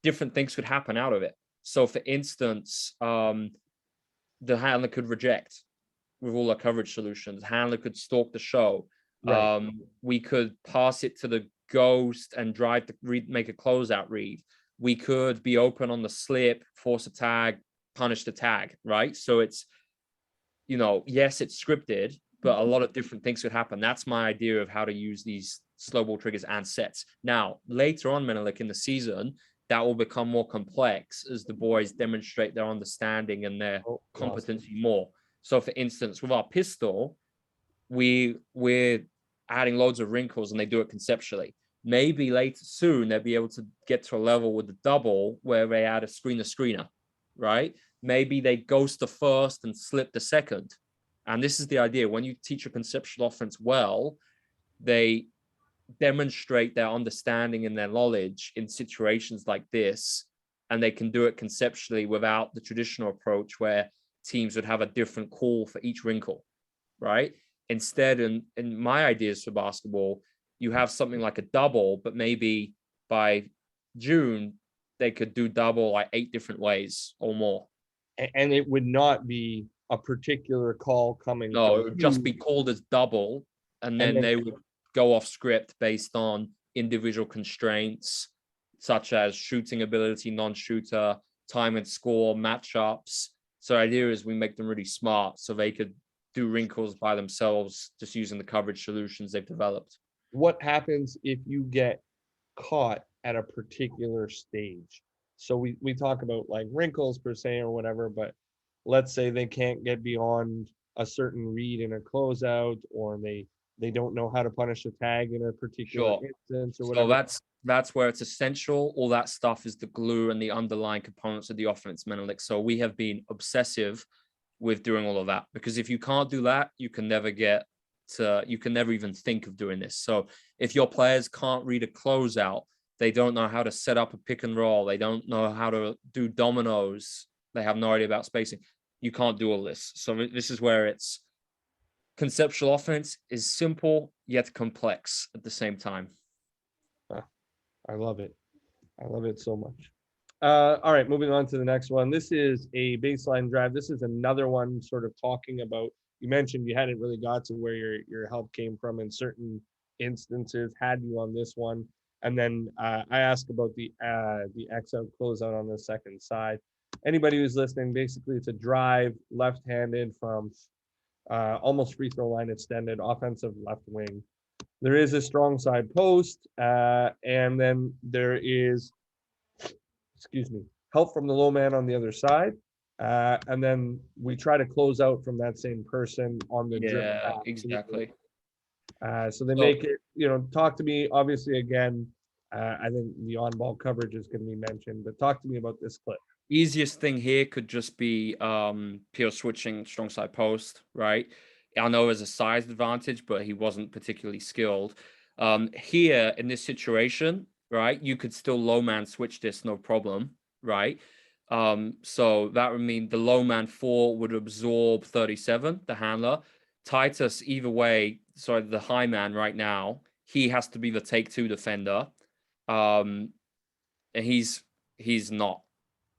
different things could happen out of it. So for instance, the handler could reject with all our coverage solutions. Handler could stalk the show. Right. We could pass it to the ghost and drive the read, make a closeout read. We could be open on the slip, force a tag, punish the tag, right? So it's, yes, it's scripted, but a lot of different things could happen. That's my idea of how to use these slow ball triggers and sets. Now, later on, Menelik, in the season, that will become more complex as the boys demonstrate their understanding and their competency more. So, for instance, with our pistol, we're adding loads of wrinkles, and they do it conceptually. Maybe later soon they'll be able to get to a level with the double where they add a screener, right? Maybe they ghost the first and slip the second. And this is the idea. When you teach a conceptual offense well, they demonstrate their understanding and their knowledge in situations like this, and they can do it conceptually without the traditional approach where teams would have a different call for each wrinkle, right? Instead, in my ideas for basketball, you have something like a double, but maybe by June, they could do double like 8 different ways or more. And it would not be a particular call coming. No, it would just be called as double, and then they would go off script based on individual constraints, such as shooting ability, non-shooter, time and score, matchups. So the idea is we make them really smart so they could do wrinkles by themselves just using the coverage solutions they've developed. What happens if you get caught at a particular stage? So we talk about like wrinkles per se or whatever, but let's say they can't get beyond a certain read in a closeout, or they don't know how to punish a tag in a particular instance or whatever. So that's where it's essential. All that stuff is the glue and the underlying components of the offense, Menelik. So we have been obsessive with doing all of that, because if you can't do that, you can never even think of doing this. So if your players can't read a closeout, they don't know how to set up a pick and roll, they don't know how to do dominoes, they have no idea about spacing, you can't do all this. So this is where it's conceptual offense is simple yet complex at the same time. I love it. I love it so much. All right, moving on to the next one. This is a baseline drive. This is another one sort of talking about, you mentioned you hadn't really got to where your help came from in certain instances, had you on this one. And then I asked about the X-out closeout on the second side. Anybody who's listening, basically it's a drive left-handed from almost free throw line extended, offensive left wing. There is a strong side post, and then there is, excuse me, help from the low man on the other side. And then we try to close out from that same person on the drip Yeah, back. exactly. So they So make it, talk to me, obviously, again, I think the on-ball coverage is going to be mentioned, but talk to me about this clip. easiest thing here could just be peel switching strong side post, right? I know there's a size advantage, but he wasn't particularly skilled. Here in this situation, right, you could still low man switch this, no problem, right? So that would mean the low man 4 would absorb 37, the handler. Titus, either way, sorry, the high man right now, he has to be the take 2 defender. And he's not,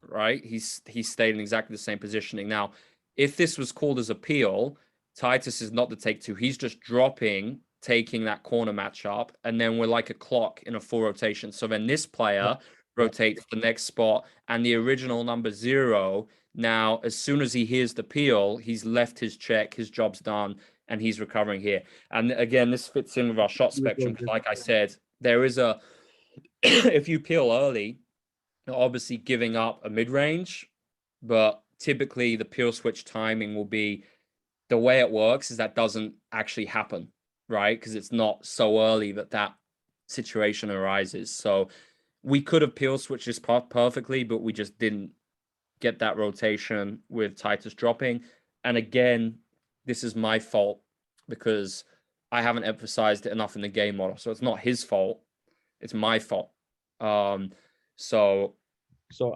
right? He's stayed in exactly the same positioning. Now, if this was called as a peel, Titus is not the take 2. He's just dropping, taking that corner matchup, and then we're like a clock in a full rotation. So then this player rotates the next spot, and the original number 0. Now, as soon as he hears the peel, he's left his check, his job's done, and he's recovering here. And again, this fits in with our shot spectrum. Like I said, there is a if you peel early, obviously giving up a mid-range, but typically the peel switch timing will be, the way it works is that doesn't actually happen, right? Because it's not so early that situation arises. So we could have peel switched this perfectly, but we just didn't get that rotation with Titus dropping. And again, this is my fault because I haven't emphasized it enough in the game model. So it's not his fault, it's my fault. So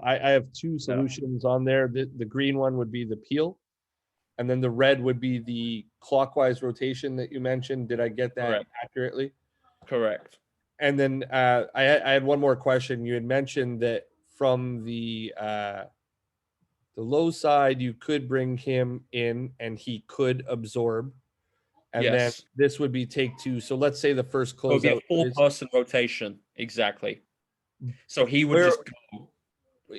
I have two solutions on there. The green one would be the peel, and then the red would be the clockwise rotation that you mentioned. Did I get that Correct. accurately? Correct. And then I had one more question. You had mentioned that from the low side, you could bring him in and he could absorb. And then Yes. this would be take 2. So let's say the first It would be a closeout is four-person rotation. Exactly. So he would where just go.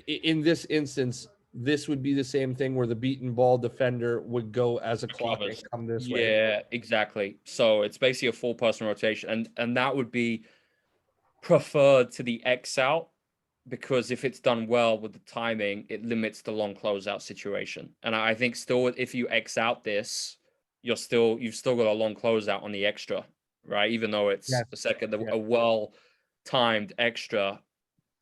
in this instance, this would be the same thing where the beaten ball defender would go as a clock and Covers. come this way. Yeah, exactly. So it's basically a four-person rotation, and that would be preferred to the X out, because if it's done well with the timing, it limits the long closeout situation. And I think still, if you X out this, you've still got a long closeout on the extra, right? Even though it's Yes. a second, Yeah. a well-timed extra,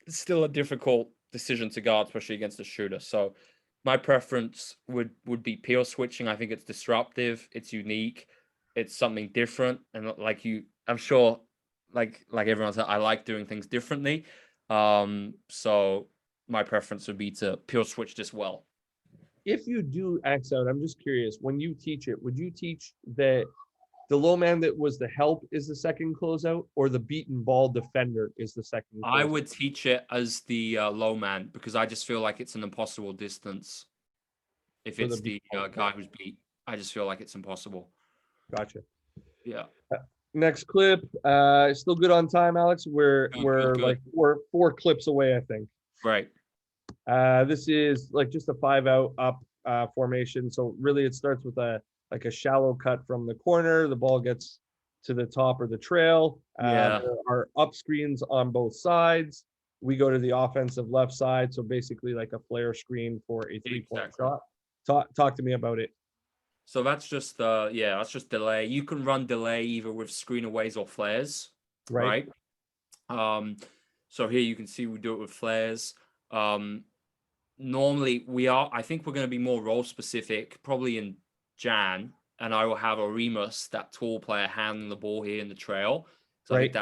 it's still a difficult decision to guard, especially against a shooter. So my preference would be peel switching. I think it's disruptive, it's unique, it's something different, and I'm sure, like everyone said, I like doing things differently. So my preference would be to peel switch this well. If you do X out, I'm just curious, when you teach it, would you teach that the low man that was the help is the second closeout, or the beaten ball defender is the second closeout? I would teach it as the low man, because I just feel like it's an impossible distance. If it's the guy who's beat, I just feel like it's impossible. Gotcha. Yeah. Next clip. Still good on time, Alex. We're like we're 4 clips away, I think. Right. This is like just a 5-out up formation. So really it starts with a shallow cut from the corner. The ball gets to the top or the trail. Yeah. There are up screens on both sides. We go to the offensive left side. So basically like a flare screen for a 3-point shot. Talk to me about it. So that's just that's just delay. You can run delay either with screenaways or flares, right? So here you can see we do it with flares. Normally I think we're going to be more role specific, probably in Jan, and I will have a Remus, that tall player, handling the ball here in the trail. So I think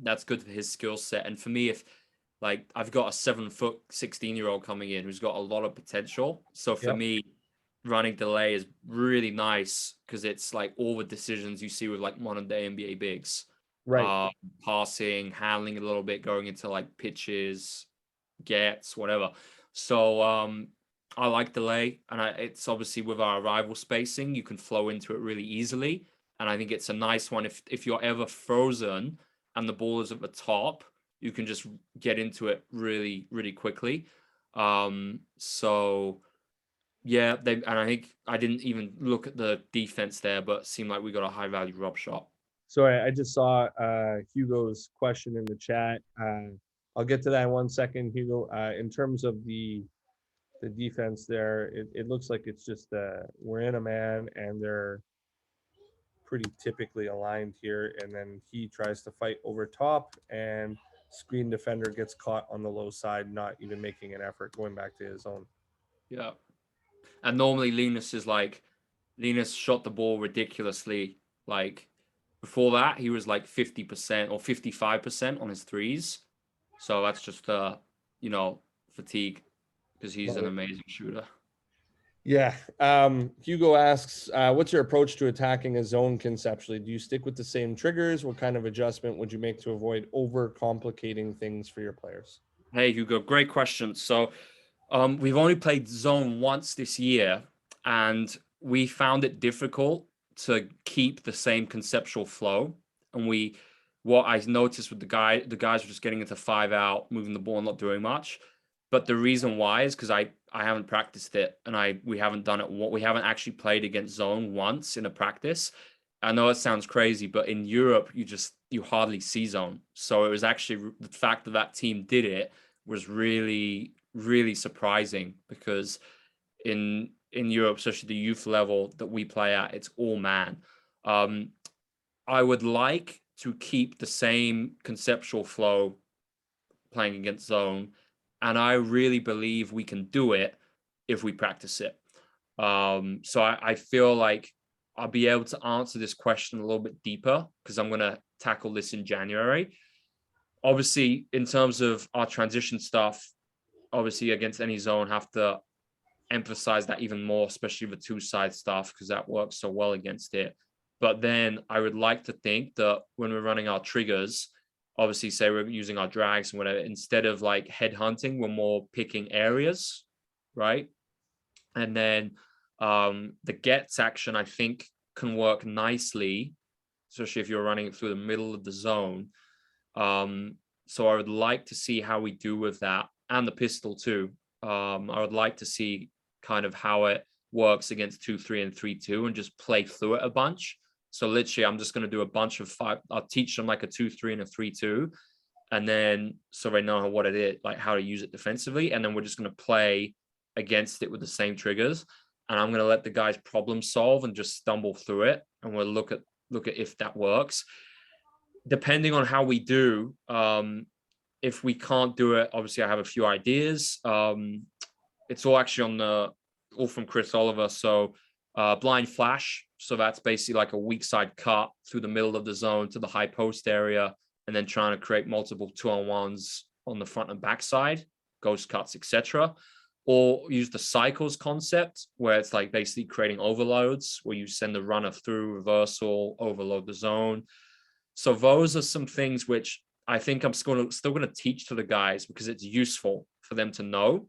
that's good for his skill set. And for me, if like I've got a 7-foot 16-year-old coming in who's got a lot of potential. So for me, running delay is really nice because it's like all the decisions you see with like modern day NBA bigs, passing, handling a little bit, going into like pitches, gets, whatever. So I like delay, and it's obviously with our arrival spacing, you can flow into it really easily. And I think it's a nice one if you're ever frozen and the ball is at the top, you can just get into it really, really quickly. So Yeah, and I think I didn't even look at the defense there, but it seemed like we got a high value rob shot. So I just saw Hugo's question in the chat. I'll get to that in 1 second, Hugo. In terms of the defense there, it looks like it's just we're in a man and they're pretty typically aligned here, and then he tries to fight over top, and screen defender gets caught on the low side, not even making an effort going back to his own. Yeah. And normally Linus shot the ball ridiculously. Like before that, he was like 50% or 55% on his threes. So that's just fatigue, because he's an amazing shooter. Yeah. Hugo asks, what's your approach to attacking a zone conceptually? Do you stick with the same triggers? What kind of adjustment would you make to avoid over complicating things for your players? Hey, Hugo, great question. So we've only played zone once this year, and we found it difficult to keep the same conceptual flow. And what I noticed with the guys were just getting into 5 out, moving the ball, and not doing much. But the reason why is because I haven't practiced it, and we haven't done it. We haven't actually played against zone once in a practice. I know it sounds crazy, but in Europe, you hardly see zone. So it was actually the fact that team did it was really, really surprising, because in Europe, especially the youth level that we play at, it's all man. I would like to keep the same conceptual flow playing against zone, and I really believe we can do it if we practice it. So I feel like I'll be able to answer this question a little bit deeper, because I'm going to tackle this in January. Obviously, in terms of our transition stuff, obviously against any zone, have to emphasize that even more, especially the 2-side stuff, because that works so well against it. But then I would like to think that when we're running our triggers, obviously say we're using our drags and whatever, instead of like head hunting, we're more picking areas, right? And then the gets action, I think, can work nicely, especially if you're running it through the middle of the zone. So I would like to see how we do with that, and the pistol too. I would like to see kind of how it works against 2-3 and 3-2, and just play through it a bunch. So literally, I'm just going to do a bunch of 5. I'll teach them like a 2-3 and a 3-2, and then so they know what it is, like how to use it defensively. And then we're just going to play against it with the same triggers. And I'm going to let the guys problem solve and just stumble through it, and we'll look at if that works. Depending on how we do, if we can't do it, obviously I have a few ideas. It's all actually all from Chris Oliver. So blind flash. So that's basically like a weak side cut through the middle of the zone to the high post area, and then trying to create multiple 2-on-1s on the front and back side, ghost cuts, etc. Or use the cycles concept, where it's like basically creating overloads, where you send the runner through, reversal, overload the zone. So those are some things which I think I'm still going to teach to the guys, because it's useful for them to know.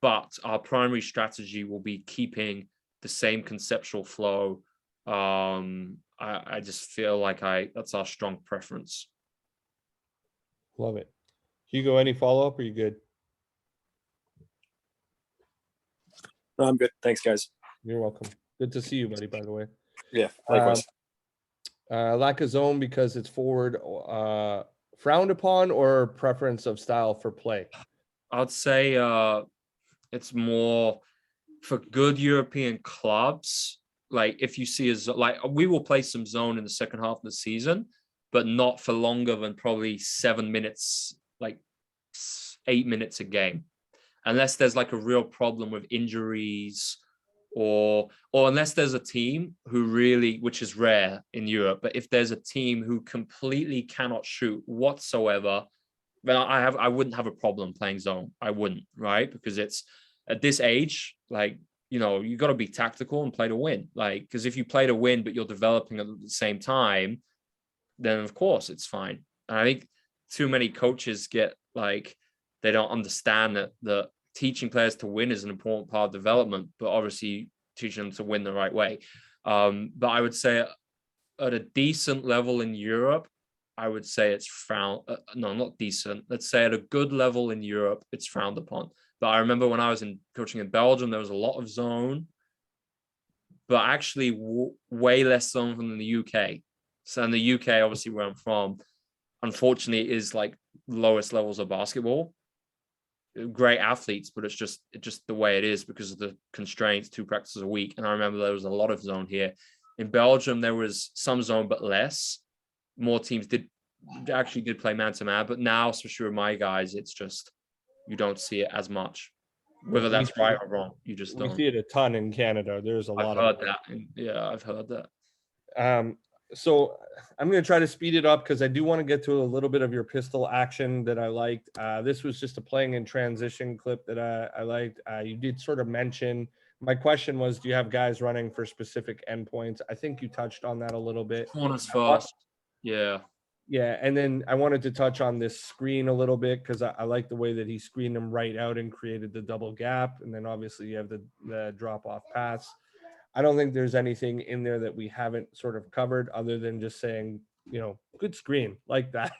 But our primary strategy will be keeping the same conceptual flow. I just feel like that's our strong preference. Love it. Hugo, any follow-up, or are you good? No, I'm good. Thanks, guys. You're welcome. Good to see you, buddy, by the way. Yeah, likewise. Lack of zone because it's forward frowned upon, or preference of style for play? I'd say it's more for good European clubs. Like if you see we will play some zone in the second half of the season, but not for longer than probably 7 minutes, like 8 minutes a game, unless there's like a real problem with injuries, or unless there's a team who really, which is rare in Europe, but if there's a team who completely cannot shoot whatsoever, then I wouldn't have a problem playing zone. I wouldn't, right? Because it's at this age, like, you got to be tactical and play to win. Like, because if you play to win, but you're developing at the same time, then of course it's fine. And I think too many coaches get like, they don't understand that teaching players to win is an important part of development, but obviously teaching them to win the right way. But I would say at a decent level in Europe, I would say it's frowned. No, not decent. Let's say at a good level in Europe, it's frowned upon. But I remember when I was coaching in Belgium, there was a lot of zone, but actually way less zone than in the UK. So in the UK, obviously where I'm from, unfortunately, is like lowest levels of basketball. Great athletes, but it's just the way it is because of the constraints, 2 practices a week. And I remember there was a lot of zone here. In Belgium, there was some zone, but less. More teams did play man to man, but now, especially with my guys, it's just you don't see it as much. Whether that's right or wrong, you just don't. We see it a ton in Canada. There's a lot of that. Yeah, I've heard that. So I'm going to try to speed it up because I do want to get to a little bit of your pistol action that I liked. This was just a playing in transition clip that I liked. You did sort of mention, my question was, do you have guys running for specific endpoints? I think you touched on that a little bit. Corners first. Yeah. Yeah, and then I wanted to touch on this screen a little bit because I like the way that he screened him right out and created the double gap. And then obviously you have the drop-off pass. I don't think there's anything in there that we haven't sort of covered other than just saying, good screen like that.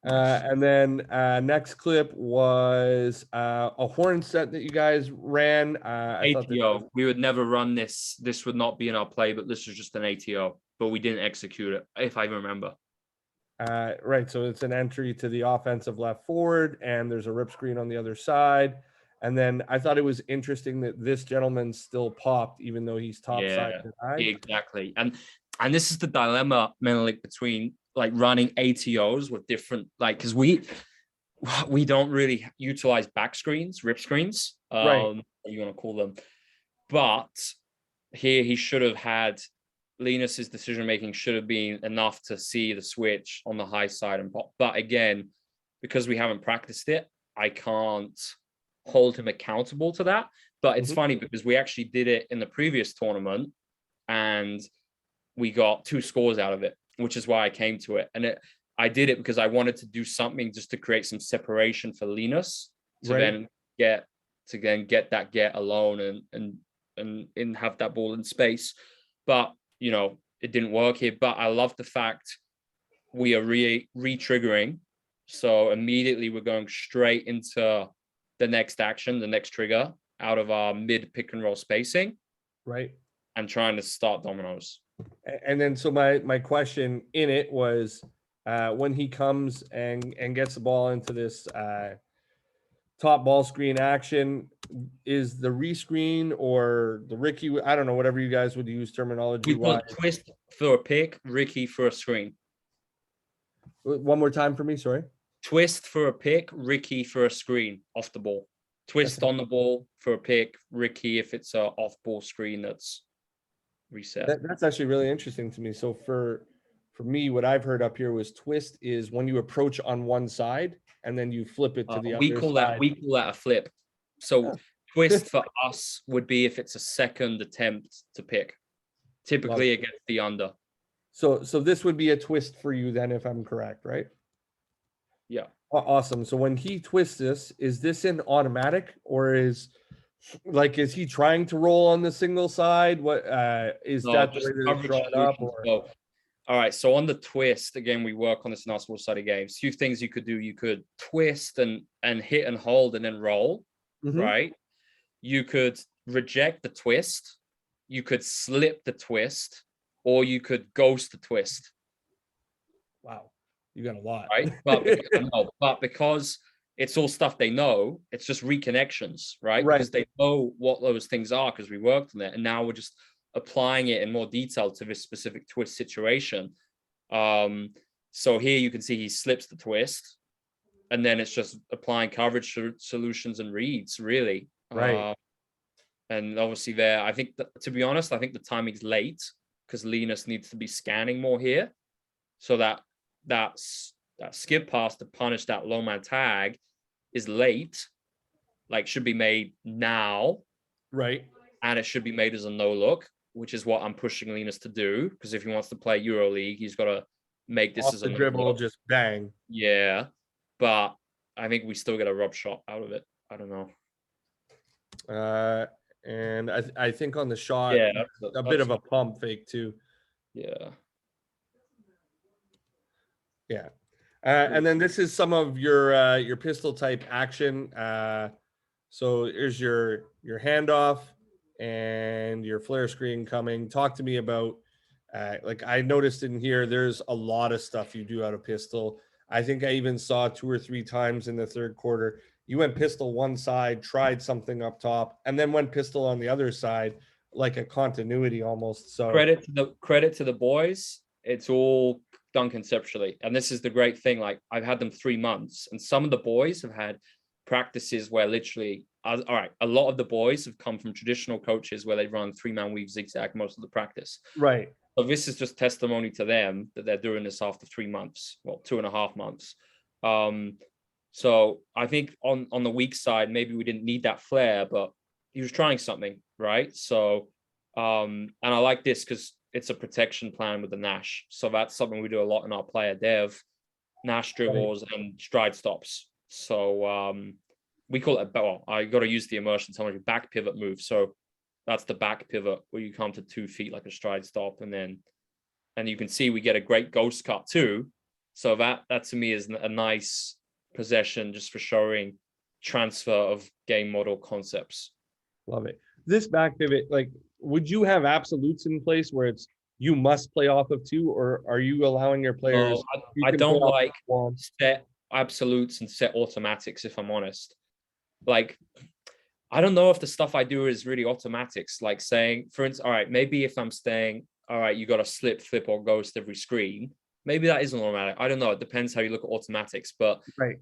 And then next clip was a horn set that you guys ran. I thought ATO. We would never run this. This would not be in our play, but this was just an ATO. But we didn't execute it, if I remember. Right. So it's an entry to the offensive left forward, and there's a rip screen on the other side. And then I thought it was interesting that this gentleman still popped, even though he's top side denied. Exactly. And this is the dilemma, mainly between like running ATOs with different, like, because we don't really utilize back screens, rip screens, right. you want to call them. But here he should have had, Linus's decision making should have been enough to see the switch on the high side and pop. But again, because we haven't practiced it, I can't hold him accountable to that. But it's funny because we actually did it in the previous tournament and we got 2 scores out of it, which is why I came to it. And I did it because I wanted to do something just to create some separation for Linus to then get that get alone and have that ball in space. But it didn't work here. But I love the fact we are re-triggering. So immediately we're going straight into the next action, the next trigger out of our mid pick and roll spacing. Right. And trying to start dominoes. And then, so my question in it was, when he comes and gets the ball into this top ball screen action, is the rescreen or the Ricky, I don't know, whatever you guys would use terminology. We call it twist for a pick, Ricky for a screen. One more time for me, sorry. Twist for a pick, Ricky for a screen off the ball. Twist on the ball for a pick, Ricky if it's a off ball screen that's reset. That's actually really interesting to me. So for me, what I've heard up here was twist is when you approach on one side and then you flip it to the other side. We call that a flip. So twist for us would be if it's a second attempt to pick, typically against the under. So this would be a twist for you then, if I'm correct, right? Yeah. Awesome. So when he twists this, is this an automatic or is he trying to roll on the single side? What is that the way that it's drawn up? Or? All right. So on the twist, again, we work on this in our sports study games. Few things you could do. You could twist and hit and hold and then roll, right? You could reject the twist. You could slip the twist, or you could ghost the twist. Wow. You got a lot. Right. But because it's all stuff they know, it's just reconnections, right? Because they know what those things are because we worked on it. And now we're just applying it in more detail to this specific twist situation. So here you can see he slips the twist and then it's just applying coverage solutions and reads, really. Right. And obviously there, I think, to be honest, I think the timing's late because Linus needs to be scanning more here. So that skip pass to punish that low man tag is late, like should be made now. Right. And it should be made as a no look, which is what I'm pushing Linus to do. Because if he wants to play EuroLeague, he's got to make this off as the a dribble, just bang. Yeah. But I think we still get a rub shot out of it. I don't know. And I think on the shot, a bit of a pump fake too. Yeah. Yeah. And then this is some of your pistol type action. So here's your handoff and your flare screen coming. Talk to me about like I noticed in here, there's a lot of stuff you do out of pistol. I think I even saw 2 or 3 times in the third quarter. You went pistol one side, tried something up top, and then went pistol on the other side, like a continuity almost. So credit to the boys. It's all done conceptually, and this is the great thing. Like I've had them 3 months, and some of the boys have had practices where literally, all right, a lot of the boys have come from traditional coaches where they run 3-man weave zigzag most of the practice. right. So this is just testimony to them that they're doing this after 3 months, well, 2.5 months. So I think on the weak side, maybe we didn't need that flare, but he was trying something, right? So, and I like this because it's a protection plan with the Nash. So that's something we do a lot in our player dev, Nash dribbles and stride stops. So we call it, well, I got to use the immersion terminology, back pivot move. So that's the back pivot where you come to 2 feet like a stride stop, and you can see we get a great ghost cut too. So that to me is a nice possession just for showing transfer of game model concepts. Love it. This back pivot, like, would you have absolutes in place where it's you must play off of 2, or are you allowing your players? I don't like set absolutes and set automatics, if I'm honest. Like, I don't know if the stuff I do is really automatics, like saying, for instance, all right, maybe if I'm saying, all right, you got to slip, flip, or ghost every screen, maybe that isn't automatic. I don't know. It depends how you look at automatics, but right.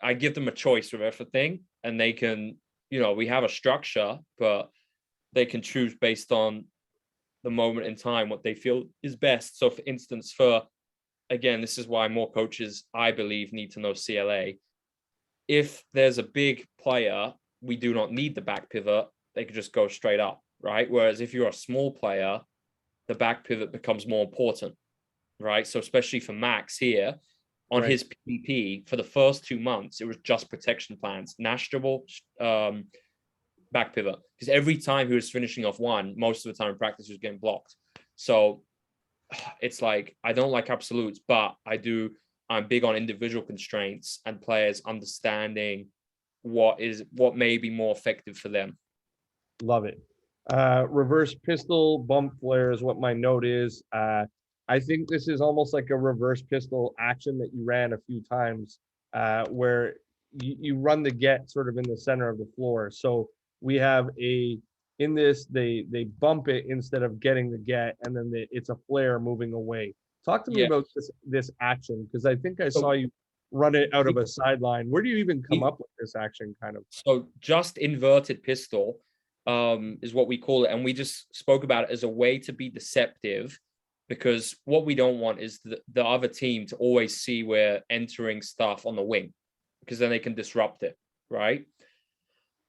I give them a choice with everything, and they can, we have a structure, but they can choose based on the moment in time, what they feel is best. So for instance, again, this is why more coaches, I believe, need to know CLA. If there's a big player, we do not need the back pivot. They could just go straight up, right? Whereas if you're a small player, the back pivot becomes more important, right? So especially for Max here, on his PvP, for the first 2 months, it was just protection plans, Nash dribble, back pivot. Because every time he was finishing off one, most of the time in practice, he was getting blocked. So it's like, I don't like absolutes, but I'm big on individual constraints and players understanding what may be more effective for them. Love it. Reverse pistol bump flare is what my note is. I think this is almost like a reverse pistol action that you ran a few times, where you run the get sort of in the center of the floor. So we have in this, they bump it instead of getting the get, and then it's a flare moving away. Talk to me about this action, because I think I saw you run it out of a sideline. Where do you even come up with this action kind of? So just inverted pistol is what we call it. And we just spoke about it as a way to be deceptive, because what we don't want is the other team to always see we're entering stuff on the wing, because then they can disrupt it, right?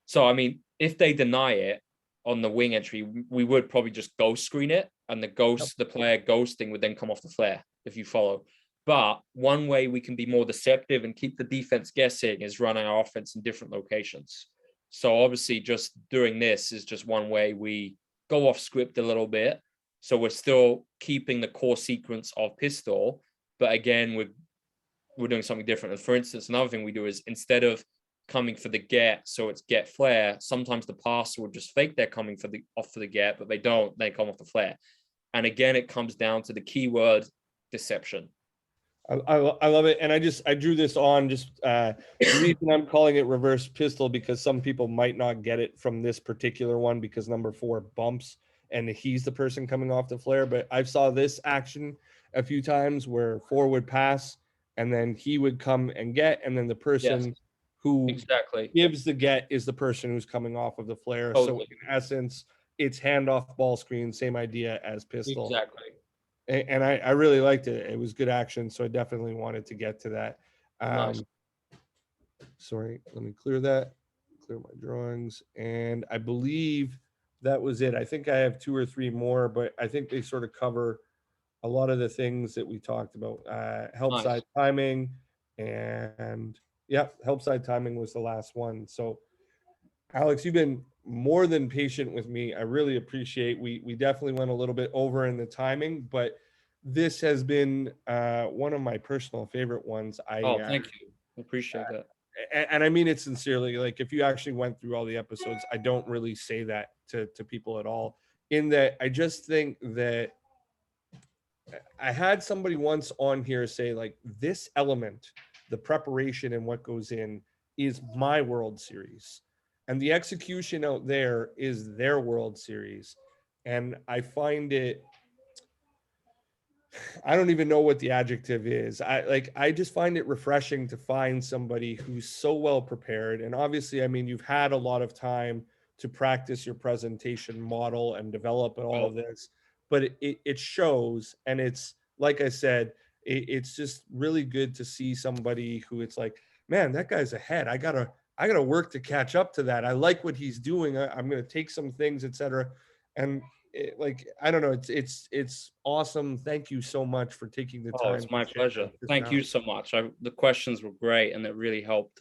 So, I mean, if they deny it on the wing entry, we would probably just ghost screen it, and the player ghosting would then come off the flare, if you follow. But one way we can be more deceptive and keep the defense guessing is running our offense in different locations. So obviously just doing this is just one way we go off script a little bit. So we're still keeping the core sequence of pistol, but again, we're doing something different. And for instance, another thing we do is instead of coming for the get, so it's get flare, sometimes the passer will just fake they're coming off for the get, but they don't, they come off the flare. And again, it comes down to the keyword deception. I love it. And I drew this on just the reason I'm calling it reverse pistol, because some people might not get it from this particular one because number 4 bumps and he's the person coming off the flare. But I've saw this action a few times where 4 would pass and then he would come and get, and then the person who gives the get is the person who's coming off of the flare. So in essence, it's handoff ball screen, same idea as pistol. Exactly. And I really liked it. It was good action, so I definitely wanted to get to that. Nice. Sorry, let me clear that. Clear my drawings. And I believe that was it. I think I have 2 or 3 more, but I think they sort of cover a lot of the things that we talked about. Help side timing, and help side timing was the last one. So Alex, you've been more than patient with me. I really appreciate. We definitely went a little bit over in the timing, but this has been one of my personal favorite ones. Oh, thank you. Appreciate that. And I mean it sincerely. Like, if you actually went through all the episodes, I don't really say that to people at all. In that, I just think that I had somebody once on here say, like, this element, the preparation and what goes in, is my World Series, and the execution out there is their World Series. And I find it, I don't even know what the adjective is. I just find it refreshing to find somebody who's so well prepared. And obviously, I mean, you've had a lot of time to practice your presentation model and develop all of this, but it shows. And it's, like I said, it's just really good to see somebody who it's like, man, that guy's ahead. I gotta work to catch up to that. I like what he's doing. I'm gonna take some things, etc. And like, I don't know, it's awesome. Thank you so much for taking the time. It's my pleasure. Thank you so much. The questions were great, and it really helped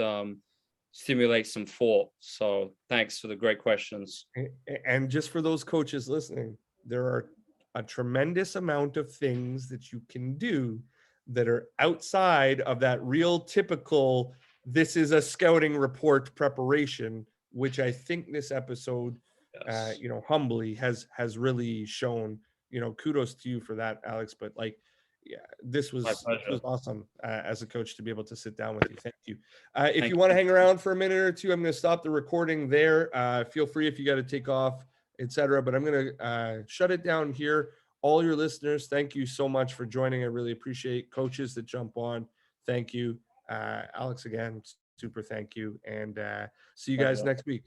stimulate some thought. So thanks for the great questions. And just for those coaches listening, there are a tremendous amount of things that you can do that are outside of that real typical, this is a scouting report preparation, which I think this episode, Yes. humbly has really shown. Kudos to you for that, Alex. But like, yeah, this was awesome as a coach to be able to sit down with you. Thank you. If you want to hang around for a minute or two, I'm going to stop the recording there. Feel free if you got to take off, etc. But I'm going to shut it down here. All your listeners, thank you so much for joining. I really appreciate coaches that jump on. Thank you. Alex, again, super thank you. And see you guys next week.